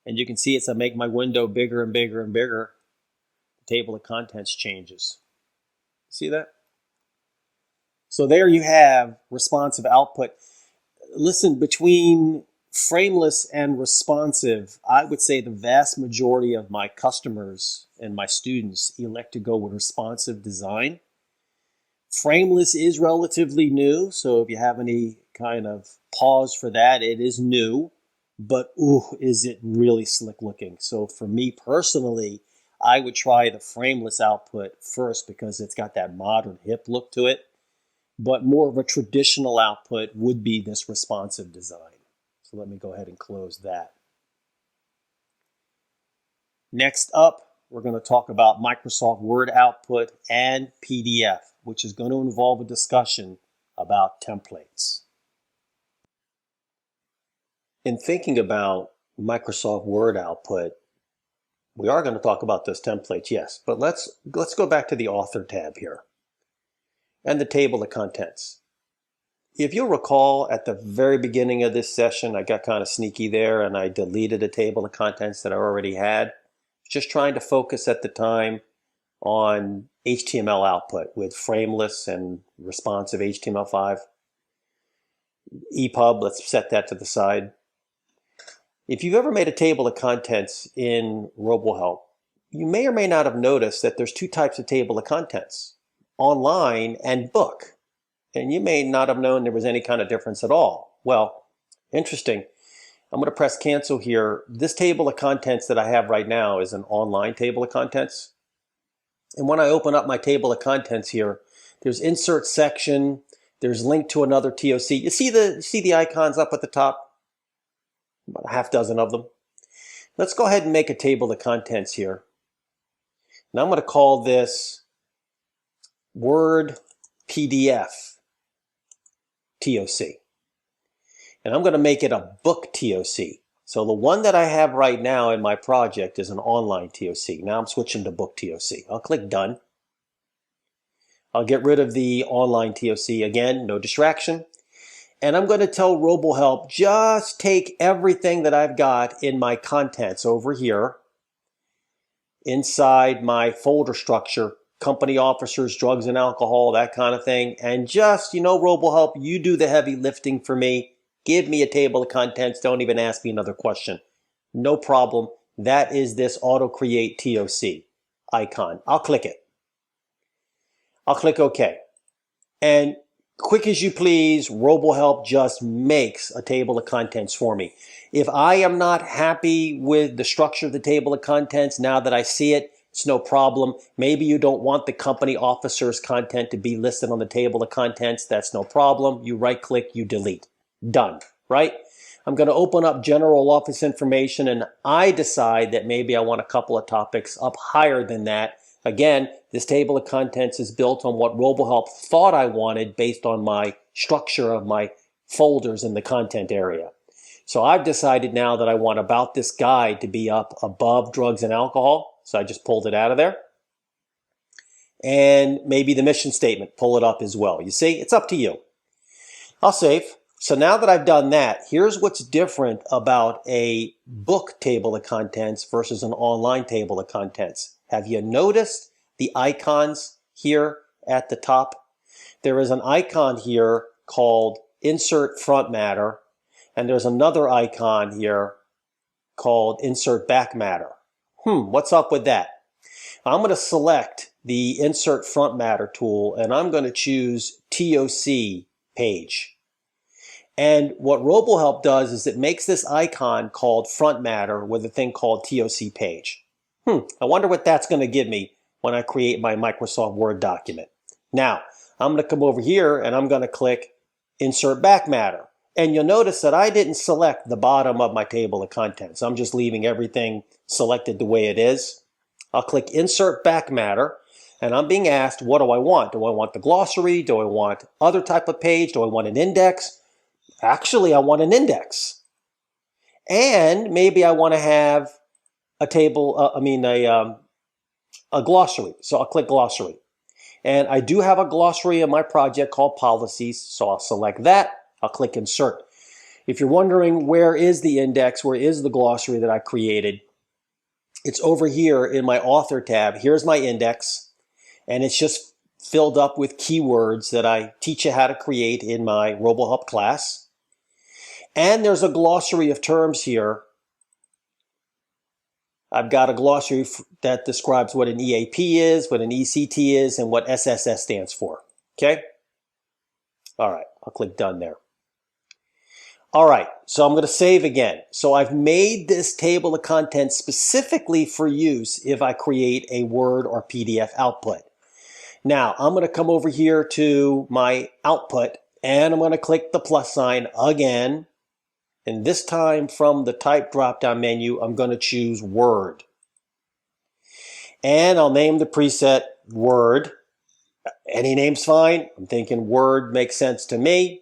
And you can see as I make my window bigger and bigger and bigger, the table of contents changes. See that? So there you have responsive output. Listen, between frameless and responsive, I would say the vast majority of my customers and my students elect to go with responsive design. Frameless is relatively new, so if you have any kind of pause for that, it is new, but ooh, is it really slick looking. So for me personally, I would try the frameless output first because it's got that modern hip look to it, but more of a traditional output would be this responsive design. So let me go ahead and close that. Next up, we're going to talk about Microsoft Word output and PDF, which is going to involve a discussion about templates. In thinking about Microsoft Word output, we are going to talk about those templates, yes, but let's go back to the Author tab here and the table of contents. If you'll recall, at the very beginning of this session, I got kind of sneaky there and I deleted a table of contents that I already had. Just trying to focus at the time on HTML output with frameless and responsive HTML5. EPUB, let's set that to the side. If you've ever made a table of contents in RoboHelp, you may or may not have noticed that there's two types of table of contents. online and book. And you may not have known there was any kind of difference at all. Well, interesting. I'm going to press cancel here. This table of contents that I have right now is an online table of contents. And when I open up my table of contents here, there's insert section, there's link to another TOC. You see the icons up at the top? About a half dozen of them. Let's go ahead and make a table of contents here. Now I'm going to call this Word PDF TOC. And I'm going to make it a book TOC. So the one that I have right now in my project is an online TOC. Now I'm switching to book TOC. I'll click done. I'll get rid of the online TOC again, no distraction. And I'm going to tell RoboHelp, just take everything that I've got in my contents over here, inside my folder structure, company officers, drugs and alcohol, that kind of thing. And just, RoboHelp, you do the heavy lifting for me. Give me a table of contents. Don't even ask me another question. No problem. That is this auto create TOC icon. I'll click it. I'll click OK. And quick as you please, RoboHelp just makes a table of contents for me. If I am not happy with the structure of the table of contents, now that I see it, it's no problem. Maybe you don't want the company officer's content to be listed on the table of contents. That's no problem. You right click, you delete. Done, right? I'm going to open up general office information and I decide that maybe I want a couple of topics up higher than that. Again, this table of contents is built on what RoboHelp thought I wanted based on my structure of my folders in the content area. So I've decided now that I want About This Guide to be up above drugs and alcohol. So I just pulled it out of there. And maybe the mission statement, pull it up as well. You see, it's up to you. I'll save. So now that I've done that, here's what's different about a book table of contents versus an online table of contents. Have you noticed the icons here at the top? There is an icon here called Insert Front Matter, and there's another icon here called Insert Back Matter. What's up with that? I'm going to select the Insert Front Matter tool, and I'm going to choose TOC page. And what RoboHelp does is it makes this icon called Front Matter with a thing called TOC page. I wonder what that's going to give me when I create my Microsoft Word document. Now, I'm going to come over here and I'm going to click Insert Back Matter. And you'll notice that I didn't select the bottom of my table of contents. I'm just leaving everything selected the way it is. I'll click Insert Back Matter. And I'm being asked, what do I want? Do I want the glossary? Do I want other type of page? Do I want an index? Actually, I want an index. And maybe I want to have a table, a glossary. So I'll click glossary. And I do have a glossary in my project called policies. So I'll select that. I'll click insert. If you're wondering where is the index, where is the glossary that I created, it's over here in my author tab. Here's my index. And it's just filled up with keywords that I teach you how to create in my RoboHelp class. And there's a glossary of terms here. I've got a glossary that describes what an EAP is, what an ECT is, and what SSS stands for. Okay? All right, I'll click done there. All right, so I'm going to save again. So I've made this table of contents specifically for use if I create a Word or PDF output. Now, I'm going to come over here to my output, and I'm going to click the plus sign again. And this time from the type drop-down menu, I'm going to choose Word. And I'll name the preset Word. Any name's fine. I'm thinking Word makes sense to me.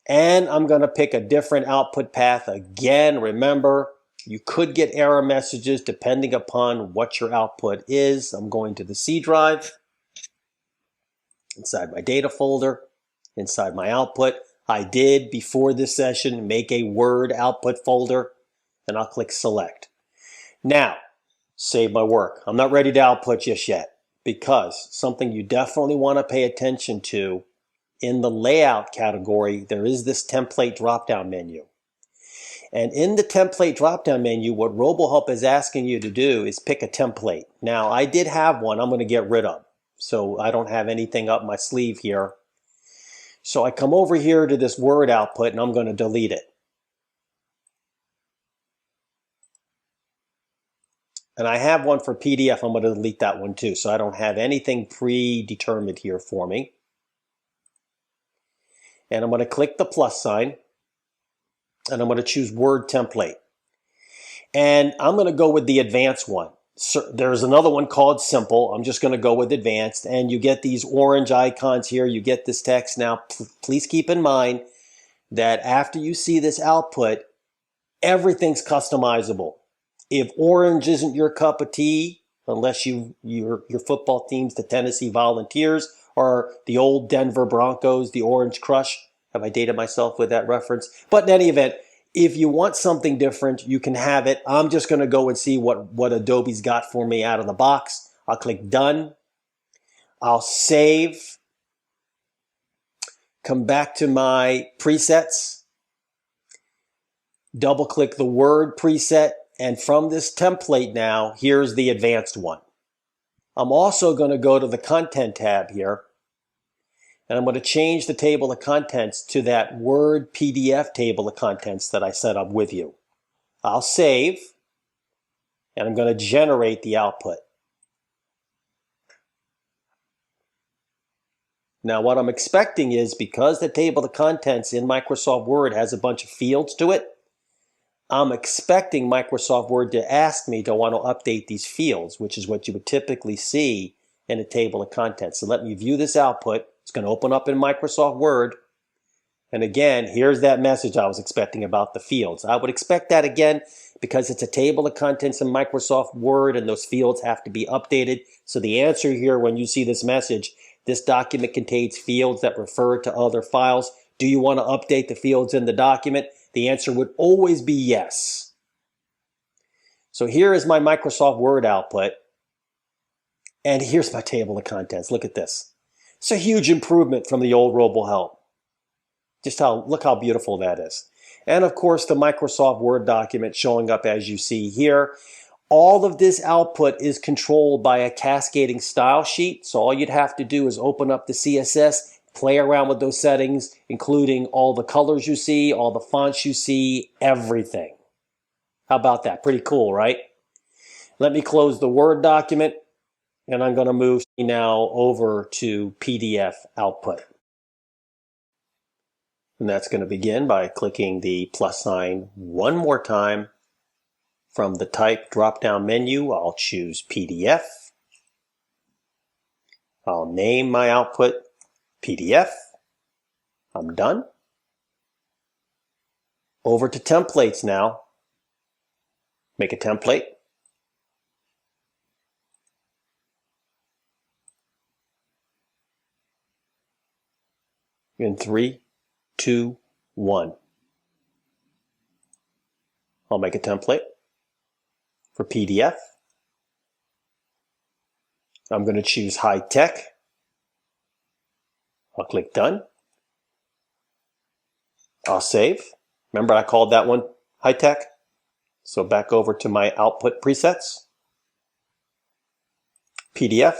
And I'm going to pick a different output path. Again, remember, you could get error messages depending upon what your output is. I'm going to the C drive, inside my data folder, inside my output. I did, before this session, make a Word output folder, and I'll click Select. Now, save my work. I'm not ready to output just yet, because something you definitely want to pay attention to, in the Layout category, there is this Template drop-down menu. And in the Template drop-down menu, what RoboHelp is asking you to do is pick a template. Now, I did have one I'm going to get rid of. so I don't have anything up my sleeve here. So I come over here to this Word output and I'm going to delete it. And I have one for PDF. I'm going to delete that one too. So I don't have anything predetermined here for me. And I'm going to click the plus sign and I'm going to choose Word template. And I'm going to go with the advanced one. So there's another one called simple. I'm just going to go with advanced, and you get these orange icons here. You get this text. Now, please keep in mind that after you see this output, everything's customizable. If orange isn't your cup of tea, unless your football team's the Tennessee Volunteers or the old Denver Broncos, the Orange Crush. Have I dated myself with that reference? But in any event, if you want something different, you can have it. I'm just going to go and see what Adobe's got for me out of the box. I'll click Done. I'll save. Come back to my presets. Double click the Word preset. And from this template now, here's the advanced one. I'm also going to go to the Content tab here. And I'm going to change the table of contents to that Word PDF table of contents that I set up with you. I'll save, and I'm going to generate the output. Now what I'm expecting is, because the table of contents in Microsoft Word has a bunch of fields to it, I'm expecting Microsoft Word to ask me, do I want to update these fields, which is what you would typically see in a table of contents. So let me view this output. It's going to open up in Microsoft Word. And again, here's that message I was expecting about the fields. I would expect that again because it's a table of contents in Microsoft Word and those fields have to be updated. So the answer here when you see this message, this document contains fields that refer to other files. Do you want to update the fields in the document? The answer would always be yes. So here is my Microsoft Word output. And here's my table of contents. Look at this. It's a huge improvement from the old RoboHelp. Look how beautiful that is. And of course, the Microsoft Word document showing up as you see here. All of this output is controlled by a cascading style sheet. So all you'd have to do is open up the CSS, play around with those settings, including all the colors you see, all the fonts you see, everything. How about that? Pretty cool, right? Let me close the Word document. And I'm going to move now over to PDF output. And that's going to begin by clicking the plus sign one more time. From the type drop-down menu, I'll choose PDF. I'll name my output PDF. I'm done. Over to templates now. Make a template. In 3, 2, 1. I'll make a template for PDF. I'm going to choose High Tech. I'll click Done. I'll save. Remember I called that one High Tech? So back over to my output presets. PDF.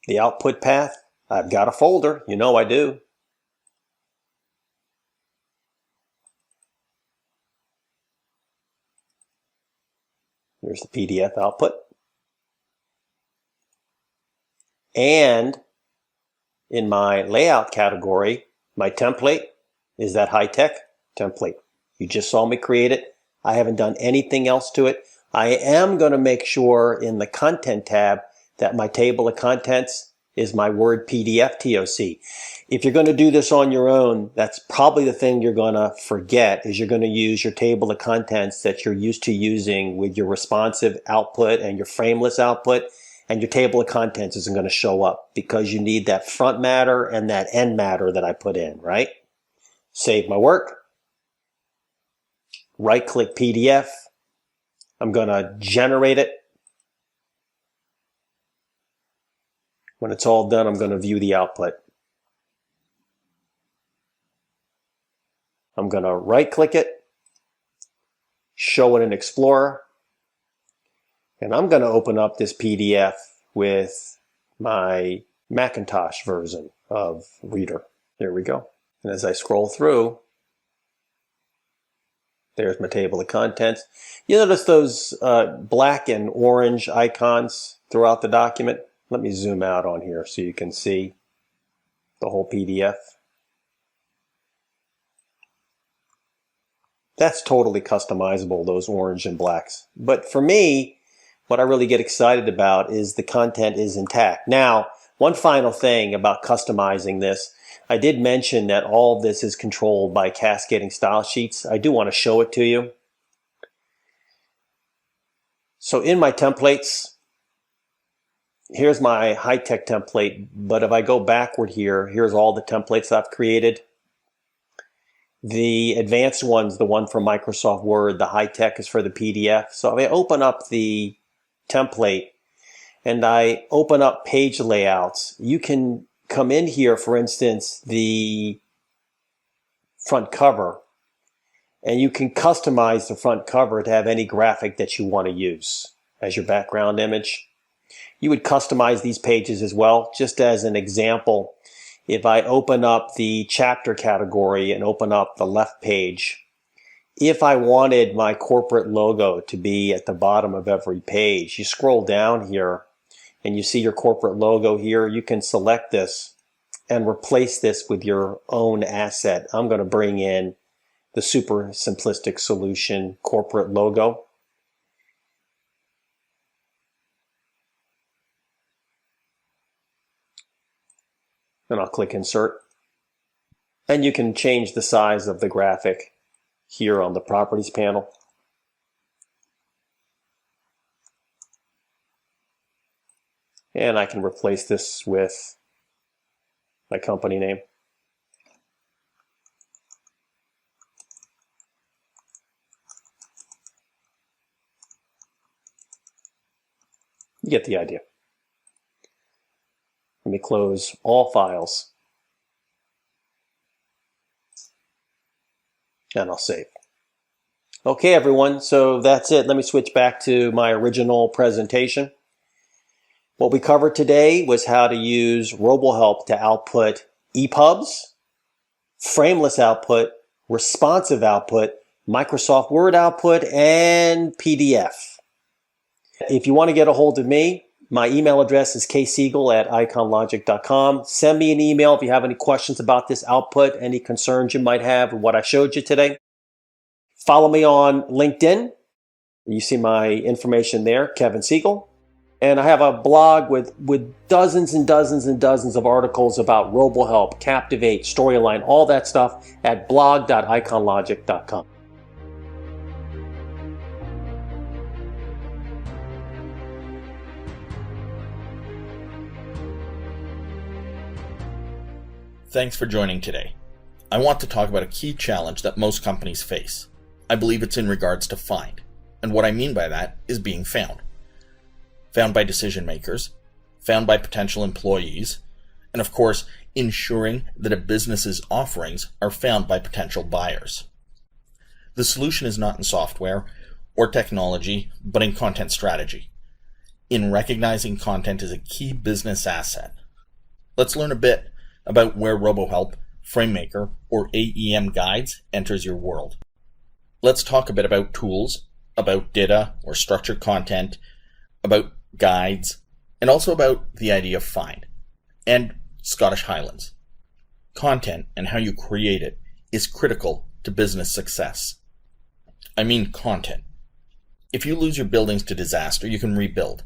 The output path. I've got a folder, you know I do. Here's the PDF output. And in my layout category, my template is that high-tech template. You just saw me create it. I haven't done anything else to it. I am going to make sure in the content tab that my table of contents is my Word PDF TOC. If you're going to do this on your own, that's probably the thing you're going to forget, is you're going to use your table of contents that you're used to using with your responsive output and your frameless output, and your table of contents isn't going to show up because you need that front matter and that end matter that I put in, right? Save my work. Right-click PDF. I'm going to generate it. When it's all done, I'm going to view the output. I'm going to right-click it, show it in Explorer, and I'm going to open up this PDF with my Macintosh version of Reader. There we go. And as I scroll through, there's my table of contents. You notice those black and orange icons throughout the document? Let me zoom out on here so you can see the whole PDF. That's totally customizable, those orange and blacks. But for me, what I really get excited about is the content is intact. Now, one final thing about customizing this. I did mention that all of this is controlled by cascading style sheets. I do want to show it to you. So in my templates, here's my high-tech template, but if I go backward here, here's all the templates I've created. The advanced one's the one from Microsoft Word, the high-tech is for the PDF. So if I open up the template and I open up page layouts, you can come in here, for instance, the front cover, and you can customize the front cover to have any graphic that you want to use as your background image. You would customize these pages as well. Just as an example, if I open up the chapter category and open up the left page, if I wanted my corporate logo to be at the bottom of every page, you scroll down here and you see your corporate logo here. You can select this and replace this with your own asset. I'm going to bring in the super simplistic solution corporate logo. And I'll click insert. And you can change the size of the graphic here on the properties panel. And I can replace this with my company name. You get the idea. Let me close all files. And I'll save. Okay, everyone, so that's it. Let me switch back to my original presentation. What we covered today was how to use RoboHelp to output EPUBs, frameless output, responsive output, Microsoft Word output, and PDF. If you want to get a hold of me, my email address is ksiegel@iconlogic.com. Send me an email if you have any questions about this output, any concerns you might have with what I showed you today. Follow me on LinkedIn. You see my information there, Kevin Siegel. And I have a blog with dozens and dozens and dozens of articles about RoboHelp, Captivate, Storyline, all that stuff at blog.iconlogic.com. Thanks for joining today. I want to talk about a key challenge that most companies face. I believe it's in regards to find. And what I mean by that is being found. Found by decision makers, found by potential employees, and of course, ensuring that a business's offerings are found by potential buyers. The solution is not in software or technology, but in content strategy. In recognizing content as a key business asset. Let's learn a bit about where RoboHelp, FrameMaker, or AEM Guides enters your world. Let's talk a bit about tools, about data or structured content, about guides, and also about the idea of find, and Scottish Highlands. Content and how you create it is critical to business success. I mean content. If you lose your buildings to disaster, you can rebuild.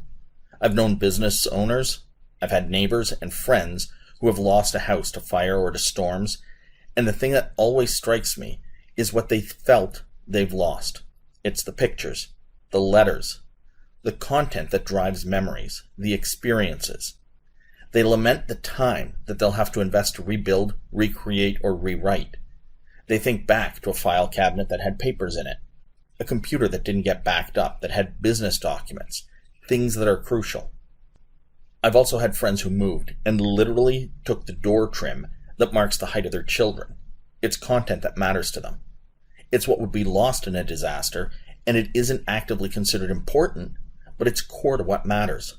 I've known business owners, I've had neighbors and friends who have lost a house to fire or to storms, and the thing that always strikes me is what they felt they've lost. It's the pictures, the letters, the content that drives memories, the experiences. They lament the time that they'll have to invest to rebuild, recreate, or rewrite. They think back to a file cabinet that had papers in it, a computer that didn't get backed up, that had business documents, things that are crucial. I've also had friends who moved and literally took the door trim that marks the height of their children. It's content that matters to them. It's what would be lost in a disaster, and it isn't actively considered important, but it's core to what matters.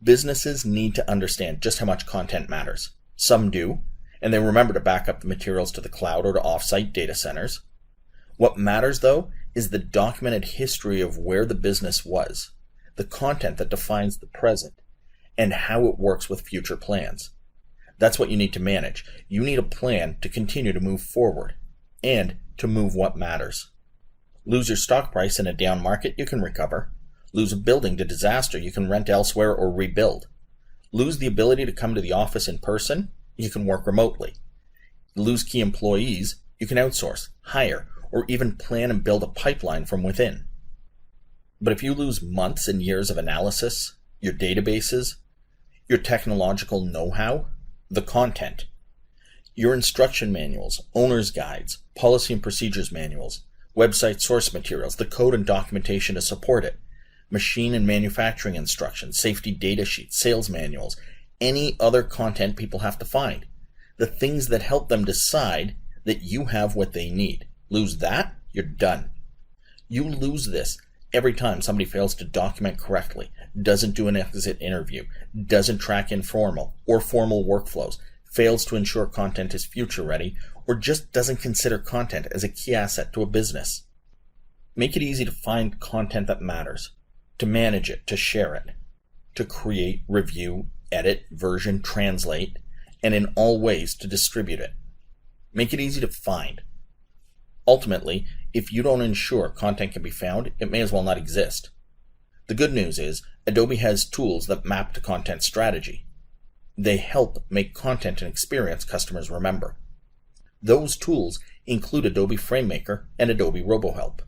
Businesses need to understand just how much content matters. Some do, and they remember to back up the materials to the cloud or to offsite data centers. What matters, though, is the documented history of where the business was, the content that defines the present, and how it works with future plans. That's what you need to manage. You need a plan to continue to move forward, and to move what matters. Lose your stock price in a down market, you can recover. Lose a building to disaster, you can rent elsewhere or rebuild. Lose the ability to come to the office in person, you can work remotely. Lose key employees, you can outsource, hire, or even plan and build a pipeline from within. But if you lose months and years of analysis, your databases, your technological know-how, the content, your instruction manuals, owner's guides, policy and procedures manuals, website source materials, the code and documentation to support it, machine and manufacturing instructions, safety data sheets, sales manuals, any other content people have to find, the things that help them decide that you have what they need. Lose that, you're done. You lose this every time somebody fails to document correctly, doesn't do an exit interview, doesn't track informal or formal workflows, fails to ensure content is future ready, or just doesn't consider content as a key asset to a business. Make it easy to find content that matters, to manage it, to share it, to create, review, edit, version, translate, and in all ways to distribute it. Make it easy to find. Ultimately, if you don't ensure content can be found, it may as well not exist. The good news is, Adobe has tools that map to content strategy. They help make content and experience customers remember. Those tools include Adobe FrameMaker and Adobe RoboHelp.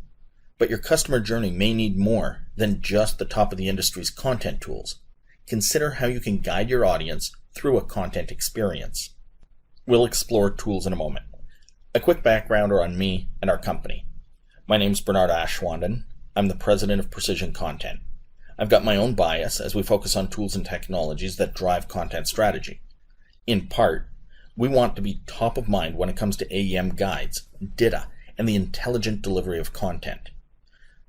But your customer journey may need more than just the top of the industry's content tools. Consider how you can guide your audience through a content experience. We'll explore tools in a moment. A quick background on me and our company. My name's Bernard Aschwanden. I'm the president of Precision Content. I've got my own bias as we focus on tools and technologies that drive content strategy. In part, we want to be top of mind when it comes to AEM guides, data, and the intelligent delivery of content.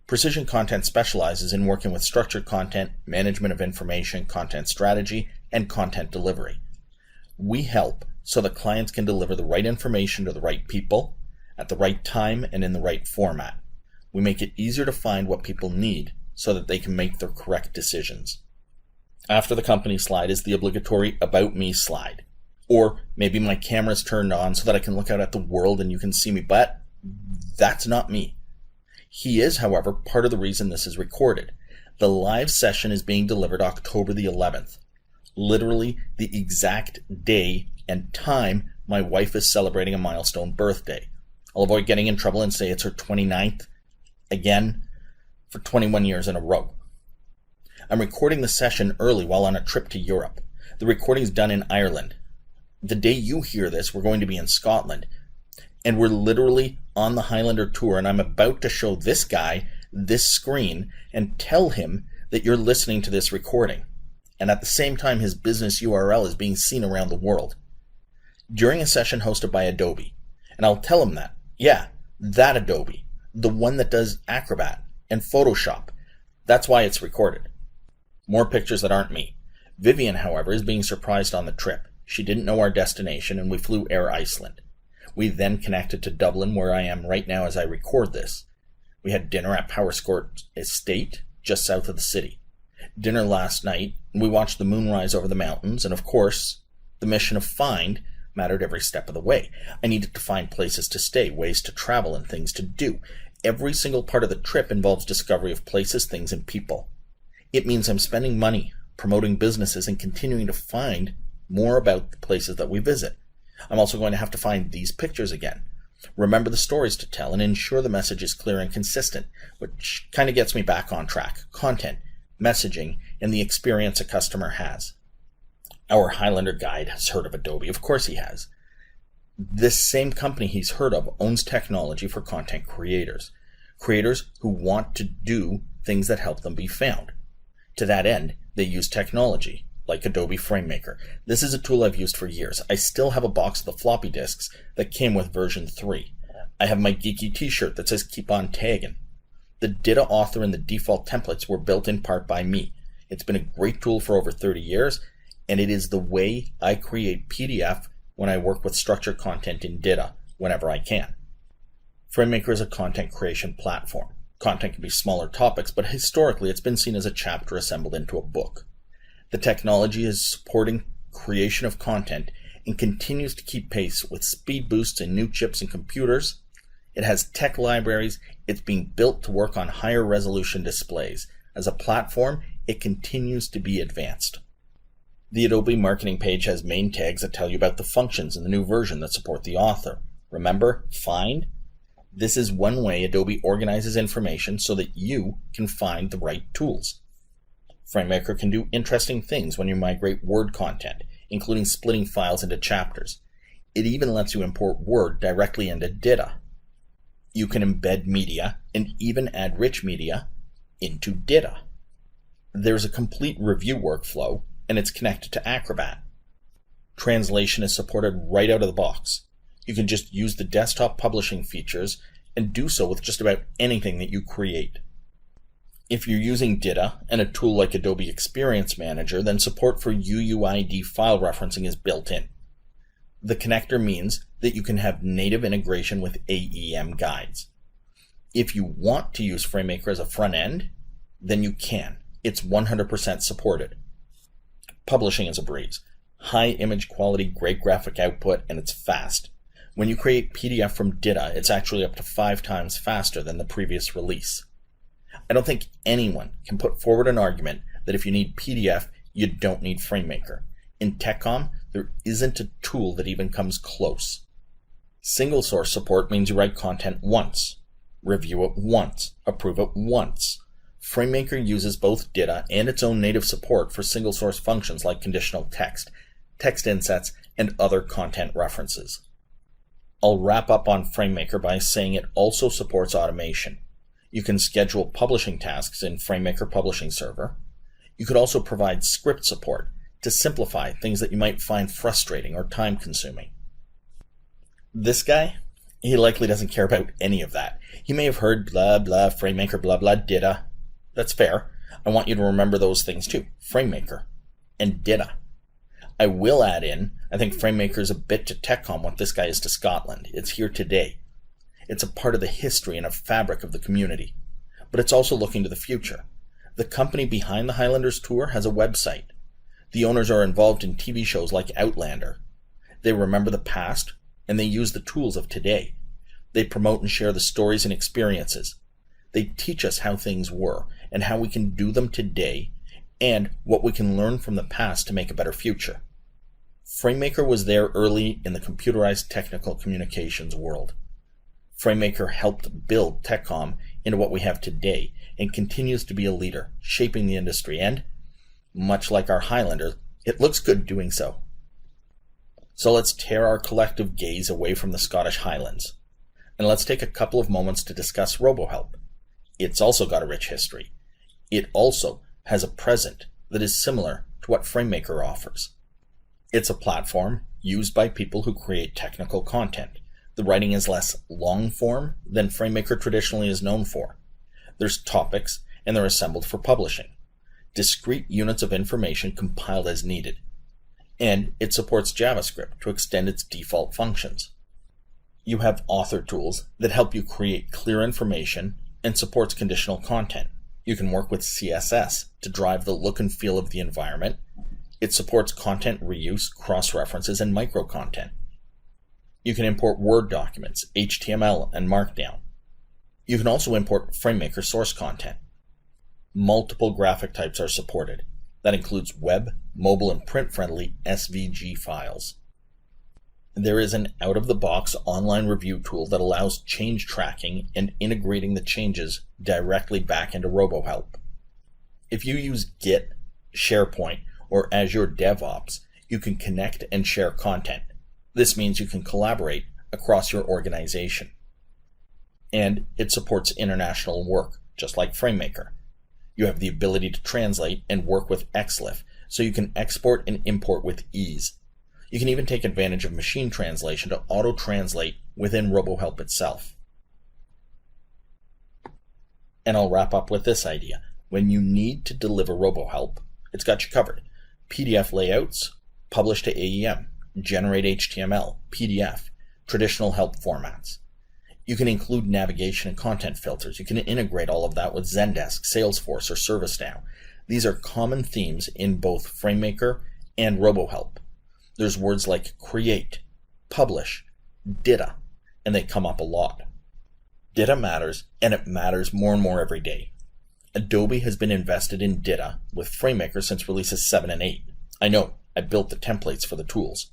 Precision Content specializes in working with structured content, management of information, content strategy, and content delivery. We help so that clients can deliver the right information to the right people, at the right time, and in the right format. We make it easier to find what people need so that they can make their correct decisions. After the company slide is the obligatory About Me slide. Or maybe my camera's turned on so that I can look out at the world and you can see me, but that's not me. He is, however, part of the reason this is recorded. The live session is being delivered October the 11th. Literally the exact day and time my wife is celebrating a milestone birthday. I'll avoid getting in trouble and say it's her 29th, again, for 21 years in a row. I'm recording the session early while on a trip to Europe. The recording's done in Ireland. The day you hear this, we're going to be in Scotland. And we're literally on the Highlander tour, and I'm about to show this guy this screen and tell him that you're listening to this recording. And at the same time, his business URL is being seen around the world. During a session hosted by Adobe. And I'll tell him that. Yeah, that Adobe. The one that does Acrobat and Photoshop. That's why it's recorded. More pictures that aren't me. Vivian, however, is being surprised on the trip. She didn't know our destination, and we flew Air Iceland. We then connected to Dublin, where I am right now as I record this. We had dinner at Powerscourt Estate, just south of the city. Dinner last night, and we watched the moonrise over the mountains, and of course, the mission of find mattered every step of the way. I needed to find places to stay, ways to travel, and things to do. Every single part of the trip involves discovery of places, things, and people. It means I'm spending money, promoting businesses, and continuing to find more about the places that we visit. I'm also going to have to find these pictures again, remember the stories to tell, and ensure the message is clear and consistent, which kind of gets me back on track. Content, messaging, and the experience a customer has. Our Highlander guide has heard of Adobe. Of course he has. This same company he's heard of owns technology for content creators. Creators who want to do things that help them be found. To that end, they use technology, like Adobe FrameMaker. This is a tool I've used for years. I still have a box of the floppy disks that came with version 3. I have my geeky t-shirt that says keep on tagging. The data author and the default templates were built in part by me. It's been a great tool for over 30 years, and it is the way I create PDF when I work with structured content in DITA whenever I can. FrameMaker is a content creation platform. Content can be smaller topics, but historically it's been seen as a chapter assembled into a book. The technology is supporting creation of content and continues to keep pace with speed boosts in new chips and computers. It has tech libraries. It's being built to work on higher resolution displays. As a platform, it continues to be advanced. The Adobe marketing page has main tags that tell you about the functions in the new version that support the author. Remember, find? This is one way Adobe organizes information so that you can find the right tools. FrameMaker can do interesting things when you migrate Word content, including splitting files into chapters. It even lets you import Word directly into DITA. You can embed media and even add rich media into DITA. There's a complete review workflow, and it's connected to Acrobat. Translation is supported right out of the box. You can just use the desktop publishing features and do so with just about anything that you create. If you're using DITA and a tool like Adobe Experience Manager, then support for UUID file referencing is built in. The connector means that you can have native integration with AEM guides. If you want to use FrameMaker as a front end, then you can. It's 100% supported. Publishing is a breeze. High image quality, great graphic output, and it's fast. When you create PDF from DITA, it's actually up to 5 times faster than the previous release. I don't think anyone can put forward an argument that if you need PDF, you don't need FrameMaker. In Tech Comm, there isn't a tool that even comes close. Single source support means you write content once, review it once, approve it once. FrameMaker uses both DITA and its own native support for single source functions like conditional text, text insets, and other content references. I'll wrap up on FrameMaker by saying it also supports automation. You can schedule publishing tasks in FrameMaker Publishing Server. You could also provide script support to simplify things that you might find frustrating or time-consuming. This guy, he likely doesn't care about any of that. He may have heard blah blah FrameMaker blah blah DITA. That's fair. I want you to remember those things too. FrameMaker and DITA. I will add in, I think FrameMaker is a bit to Tech Comm what this guy is to Scotland. It's here today. It's a part of the history and a fabric of the community. But it's also looking to the future. The company behind the Highlanders Tour has a website. The owners are involved in TV shows like Outlander. They remember the past, and they use the tools of today. They promote and share the stories and experiences. They teach us how things were, and how we can do them today, and what we can learn from the past to make a better future. FrameMaker was there early in the computerized technical communications world. FrameMaker helped build Tech Comm into what we have today, and continues to be a leader, shaping the industry, and, much like our Highlander, it looks good doing so. So let's tear our collective gaze away from the Scottish Highlands, and let's take a couple of moments to discuss RoboHelp. It's also got a rich history. It also has a present that is similar to what FrameMaker offers. It's a platform used by people who create technical content. The writing is less long-form than FrameMaker traditionally is known for. There's topics, and they're assembled for publishing. Discrete units of information compiled as needed. And it supports JavaScript to extend its default functions. You have author tools that help you create clear information and supports conditional content. You can work with CSS to drive the look and feel of the environment. It supports content reuse, cross-references, and micro-content. You can import Word documents, HTML, and Markdown. You can also import FrameMaker source content. Multiple graphic types are supported. That includes web, mobile, and print-friendly SVG files. There is an out-of-the-box online review tool that allows change tracking and integrating the changes directly back into RoboHelp. If you use Git, SharePoint, or Azure DevOps, you can connect and share content. This means you can collaborate across your organization. And it supports international work, just like FrameMaker. You have the ability to translate and work with XLIF, so you can export and import with ease. You can even take advantage of machine translation to auto-translate within RoboHelp itself. And I'll wrap up with this idea. When you need to deliver RoboHelp, it's got you covered. PDF layouts, publish to AEM, generate HTML, PDF, traditional help formats. You can include navigation and content filters. You can integrate all of that with Zendesk, Salesforce, or ServiceNow. These are common themes in both FrameMaker and RoboHelp. There's words like create, publish, data, and they come up a lot. Data matters, and it matters more and more every day. Adobe has been invested in data with FrameMaker since releases 7 and 8. I know, I built the templates for the tools.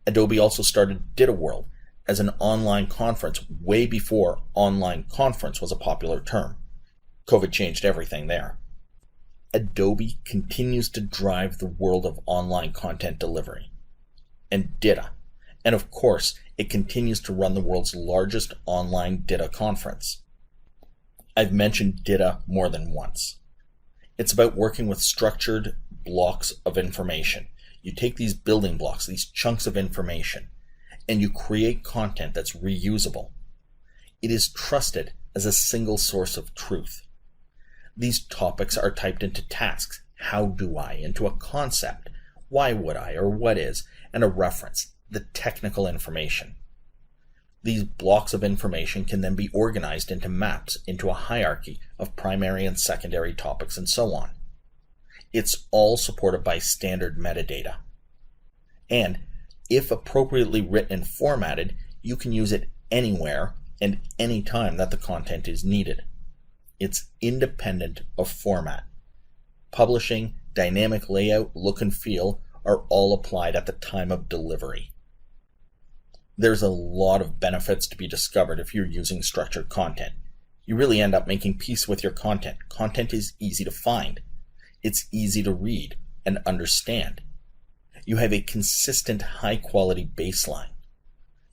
Adobe also started Data World as an online conference way before online conference was a popular term. COVID changed everything there. Adobe continues to drive the world of online content delivery and data. And of course, it continues to run the world's largest online data conference. I've mentioned data more than once. It's about working with structured blocks of information. You take these building blocks, these chunks of information, and you create content that's reusable. It is trusted as a single source of truth. These topics are typed into tasks. How do I? Into a concept. Why would I? Or what is? And a reference. The technical information. These blocks of information can then be organized into maps, into a hierarchy of primary and secondary topics, and so on. It's all supported by standard metadata. And if appropriately written and formatted, you can use it anywhere and anytime that the content is needed. It's independent of format. Publishing, dynamic layout, look and feel are all applied at the time of delivery. There's a lot of benefits to be discovered if you're using structured content. You really end up making peace with your content. Content is easy to find. It's easy to read and understand. You have a consistent high-quality baseline.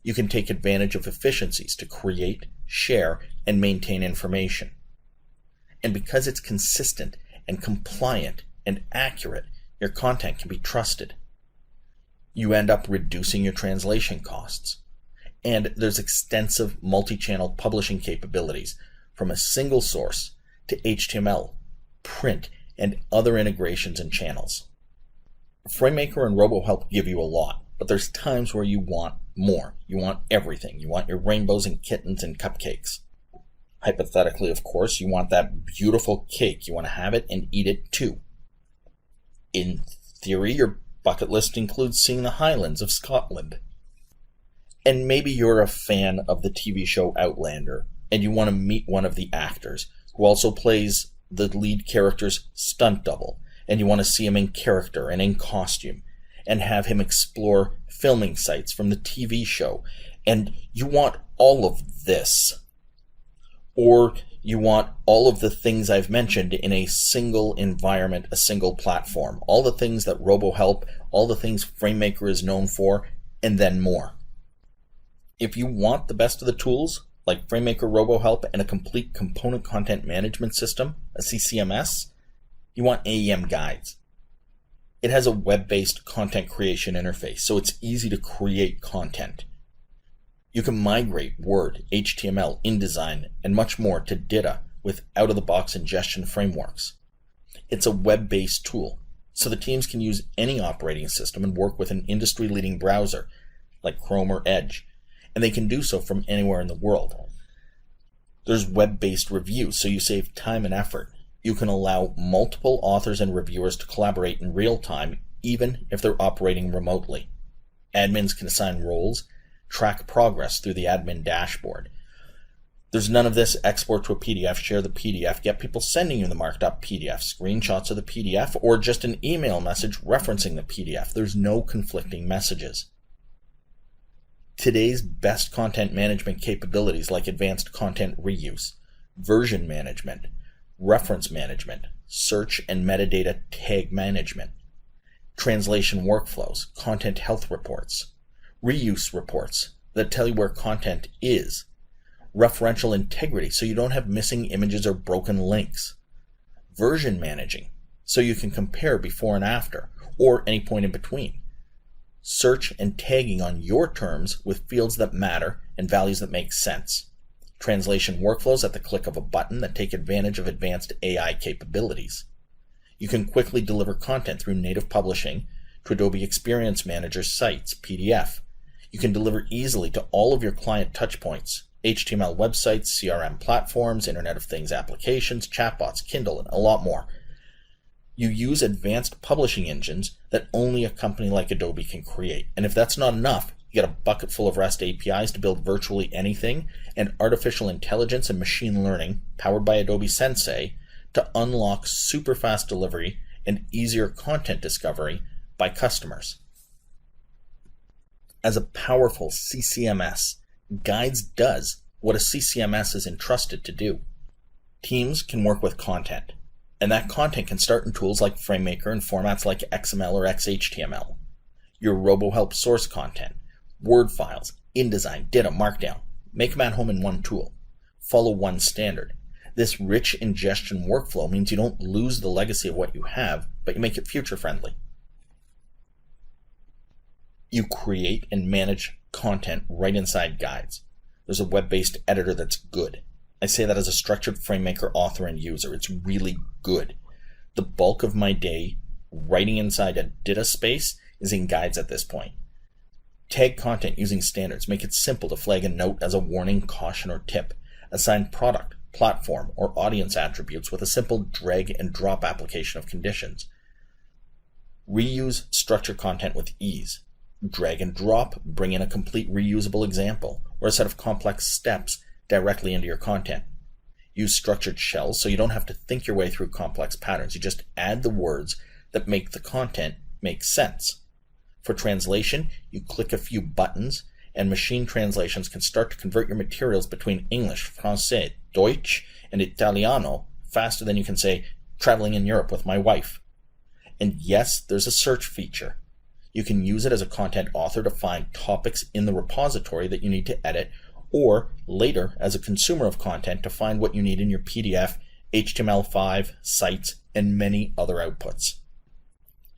You can take advantage of efficiencies to create, share, and maintain information. And because it's consistent and compliant and accurate, your content can be trusted. You end up reducing your translation costs. And there's extensive multi-channel publishing capabilities from a single source to HTML, print, and other integrations and channels. FrameMaker and RoboHelp give you a lot, but there's times where you want more. You want everything. You want your rainbows and kittens and cupcakes. Hypothetically, of course, you want that beautiful cake. You want to have it and eat it too. In theory, your bucket list includes seeing the Highlands of Scotland. And maybe you're a fan of the TV show Outlander, and you want to meet one of the actors who also plays the lead character's stunt double, and you want to see him in character and in costume, and have him explore filming sites from the TV show, and you want all of this. Or you want all of the things I've mentioned in a single environment, a single platform. All the things that RoboHelp, all the things FrameMaker is known for, and then more. If you want the best of the tools, like FrameMaker, RoboHelp, and a complete component content management system, a CCMS, you want AEM Guides. It has a web-based content creation interface, so it's easy to create content. You can migrate Word, HTML, InDesign, and much more to data with out-of-the-box ingestion frameworks. It's a web-based tool, so the teams can use any operating system and work with an industry-leading browser, like Chrome or Edge, and they can do so from anywhere in the world. There's web-based reviews, so you save time and effort. You can allow multiple authors and reviewers to collaborate in real time, even if they're operating remotely. Admins can assign roles, track progress through the admin dashboard. There's none of this export to a PDF, share the PDF, get people sending you the marked up PDF, screenshots of the PDF, or just an email message referencing the PDF. There's no conflicting messages. Today's best content management capabilities like advanced content reuse, version management, reference management, search and metadata tag management, translation workflows, content health reports, reuse reports that tell you where content is, referential integrity so you don't have missing images or broken links, version managing so you can compare before and after, or any point in between, search and tagging on your terms with fields that matter and values that make sense, translation workflows at the click of a button that take advantage of advanced AI capabilities. You can quickly deliver content through native publishing to Adobe Experience Manager sites, PDF. You can deliver easily to all of your client touchpoints, HTML websites, CRM platforms, Internet of Things applications, chatbots, Kindle, and a lot more. You use advanced publishing engines that only a company like Adobe can create. And if that's not enough, you get a bucket full of REST APIs to build virtually anything, and artificial intelligence and machine learning, powered by Adobe Sensei, to unlock super fast delivery and easier content discovery by customers. As a powerful CCMS, Guides does what a CCMS is entrusted to do. Teams can work with content, and that content can start in tools like FrameMaker and formats like XML or XHTML. Your RoboHelp source content, Word files, InDesign, Ditto, Markdown. Make them at home in one tool. Follow one standard. This rich ingestion workflow means you don't lose the legacy of what you have, but you make it future-friendly. You create and manage content right inside Guides. There's a web-based editor that's good. I say that as a structured FrameMaker author and user. It's really good. The bulk of my day writing inside a Ditto space is in Guides at this point. Tag content using standards. Make it simple to flag a note as a warning, caution, or tip. Assign product, platform, or audience attributes with a simple drag and drop application of conditions. Reuse structured content with ease. Drag and drop, bring in a complete reusable example or a set of complex steps directly into your content. Use structured shells so you don't have to think your way through complex patterns. You just add the words that make the content make sense. For translation, you click a few buttons and machine translations can start to convert your materials between English, Francais, Deutsch, and Italiano faster than you can say, traveling in Europe with my wife. And yes, there's a search feature. You can use it as a content author to find topics in the repository that you need to edit, or later as a consumer of content to find what you need in your PDF, HTML5, sites, and many other outputs.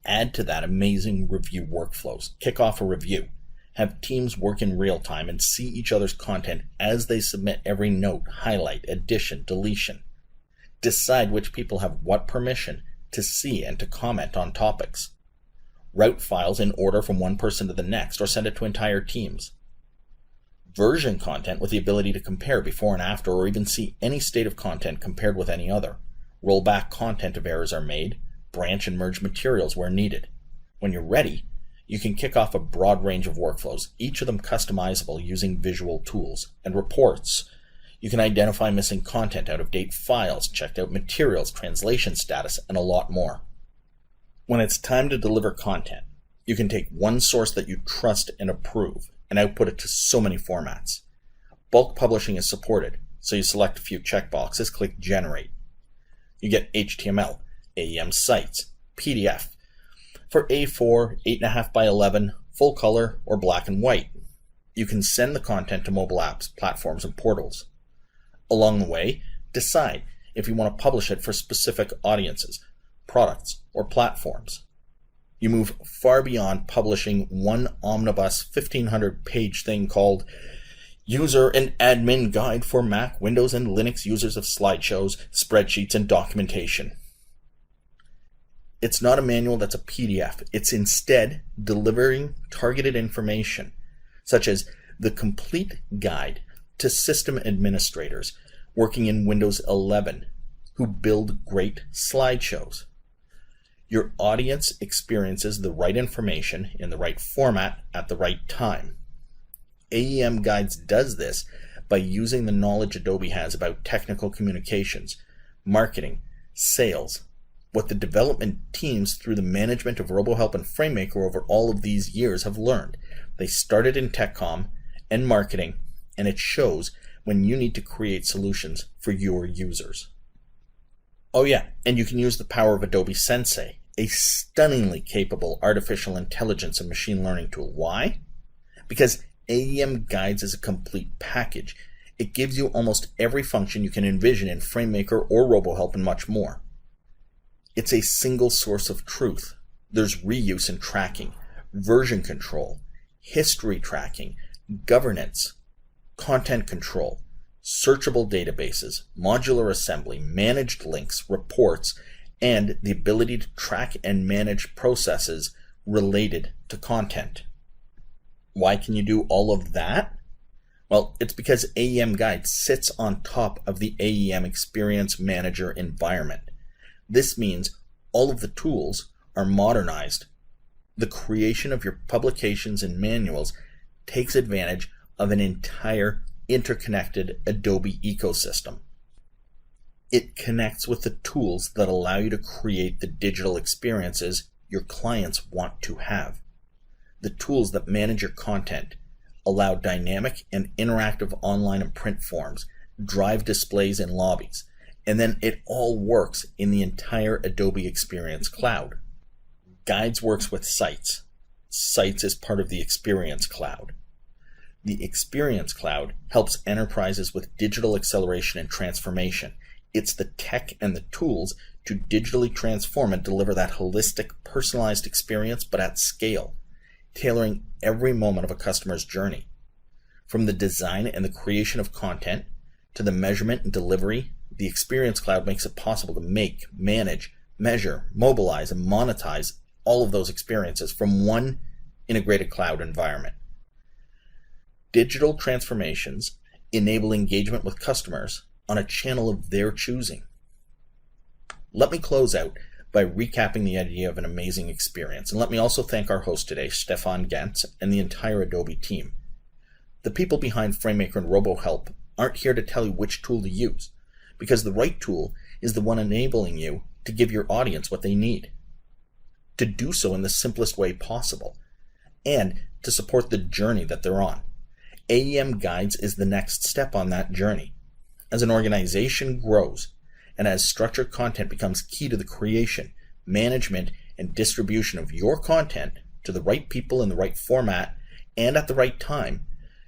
Add to that amazing review workflows. Kick off a review. Have teams work in real time and see each other's content as they submit every note, highlight, addition, deletion. Decide which people have what permission to see and to comment on topics. Route files in order from one person to the next or send it to entire teams. Version content with the ability to compare before and after or even see any state of content compared with any other. Roll back content if errors are made. Branch and merge materials where needed. When you're ready, you can kick off a broad range of workflows, each of them customizable using visual tools. And reports. You can identify missing content, out-of-date files, checked out materials, translation status, and a lot more. When it's time to deliver content, you can take one source that you trust and approve and output it to so many formats. Bulk publishing is supported, so you select a few checkboxes, click Generate. You get HTML, AEM sites, PDF, for A4, 8.5 by 11, full color, or black and white. You can send the content to mobile apps, platforms, and portals. Along the way, decide if you want to publish it for specific audiences, products, or platforms. You move far beyond publishing one omnibus 1,500-page thing called User and Admin Guide for Mac, Windows, and Linux Users of Slideshows, Spreadsheets, and Documentation. It's not a manual that's a PDF. It's instead delivering targeted information, such as the complete guide to system administrators working in Windows 11 who build great slideshows. Your audience experiences the right information in the right format at the right time. AEM Guides does this by using the knowledge Adobe has about technical communications, marketing, sales, what the development teams through the management of RoboHelp and FrameMaker over all of these years have learned. They started in Tech Comm and marketing, and it shows when you need to create solutions for your users. Oh yeah, and you can use the power of Adobe Sensei, a stunningly capable artificial intelligence and machine learning tool. Why? Because AEM Guides is a complete package. It gives you almost every function you can envision in FrameMaker or RoboHelp and much more. It's a single source of truth. There's reuse and tracking, version control, history tracking, governance, content control, searchable databases, modular assembly, managed links, reports, and the ability to track and manage processes related to content. Why can you do all of that? Well, it's because AEM Guides sits on top of the AEM Experience Manager environment. This means all of the tools are modernized. The creation of your publications and manuals takes advantage of an entire interconnected Adobe ecosystem. It connects with the tools that allow you to create the digital experiences your clients want to have. The tools that manage your content, allow dynamic and interactive online and print forms, drive displays in lobbies, and then it all works in the entire Adobe Experience Cloud. Guides works with Sites. Sites is part of the Experience Cloud. The Experience Cloud helps enterprises with digital acceleration and transformation. It's the tech and the tools to digitally transform and deliver that holistic, personalized experience, but at scale, tailoring every moment of a customer's journey. From the design and the creation of content to the measurement and delivery, the Experience Cloud makes it possible to make, manage, measure, mobilize, and monetize all of those experiences from one integrated cloud environment. Digital transformations enable engagement with customers on a channel of their choosing. Let me close out by recapping the idea of an amazing experience, and let me also thank our host today, Stefan, Gentz, and the entire Adobe team. The people behind FrameMaker and RoboHelp aren't here to tell you which tool to use, because the right tool is the one enabling you to give your audience what they need, to do so in the simplest way possible, and to support the journey that they're on. AEM Guides is the next step on that journey. As an organization grows, and as structured content becomes key to the creation, management, and distribution of your content to the right people in the right format and at the right time,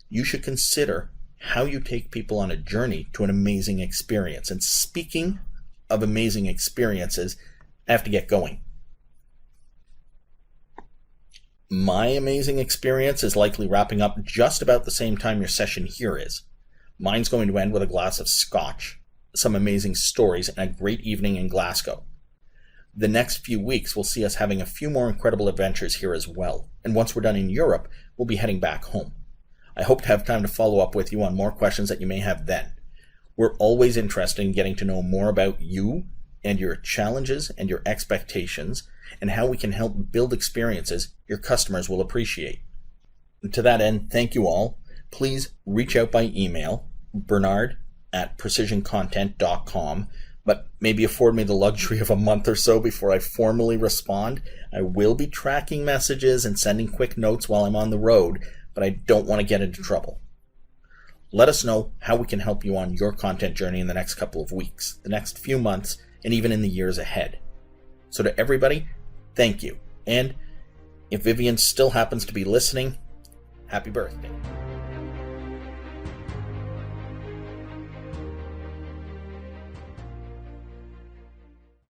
you should consider how you take people on a journey to an amazing experience. And speaking of amazing experiences, I have to get going. My amazing experience is likely wrapping up just about the same time your session here is. Mine's going to end with a glass of scotch, some amazing stories, and a great evening in Glasgow. The next few weeks will see us having a few more incredible adventures here as well, and once we're done in Europe, we'll be heading back home. I hope to have time to follow up with you on more questions that you may have then. We're always interested in getting to know more about you and your challenges and your expectations, and how we can help build experiences your customers will appreciate. And to that end, thank you all. Please reach out by email, bernard@precisioncontent.com, but maybe afford me the luxury of a month or so before I formally respond. I will be tracking messages and sending quick notes while I'm on the road, but I don't want to get into trouble. Let us know how we can help you on your content journey in the next couple of weeks, the next few months, and even in the years ahead. So to everybody, thank you. And if Vivian still happens to be listening, happy birthday.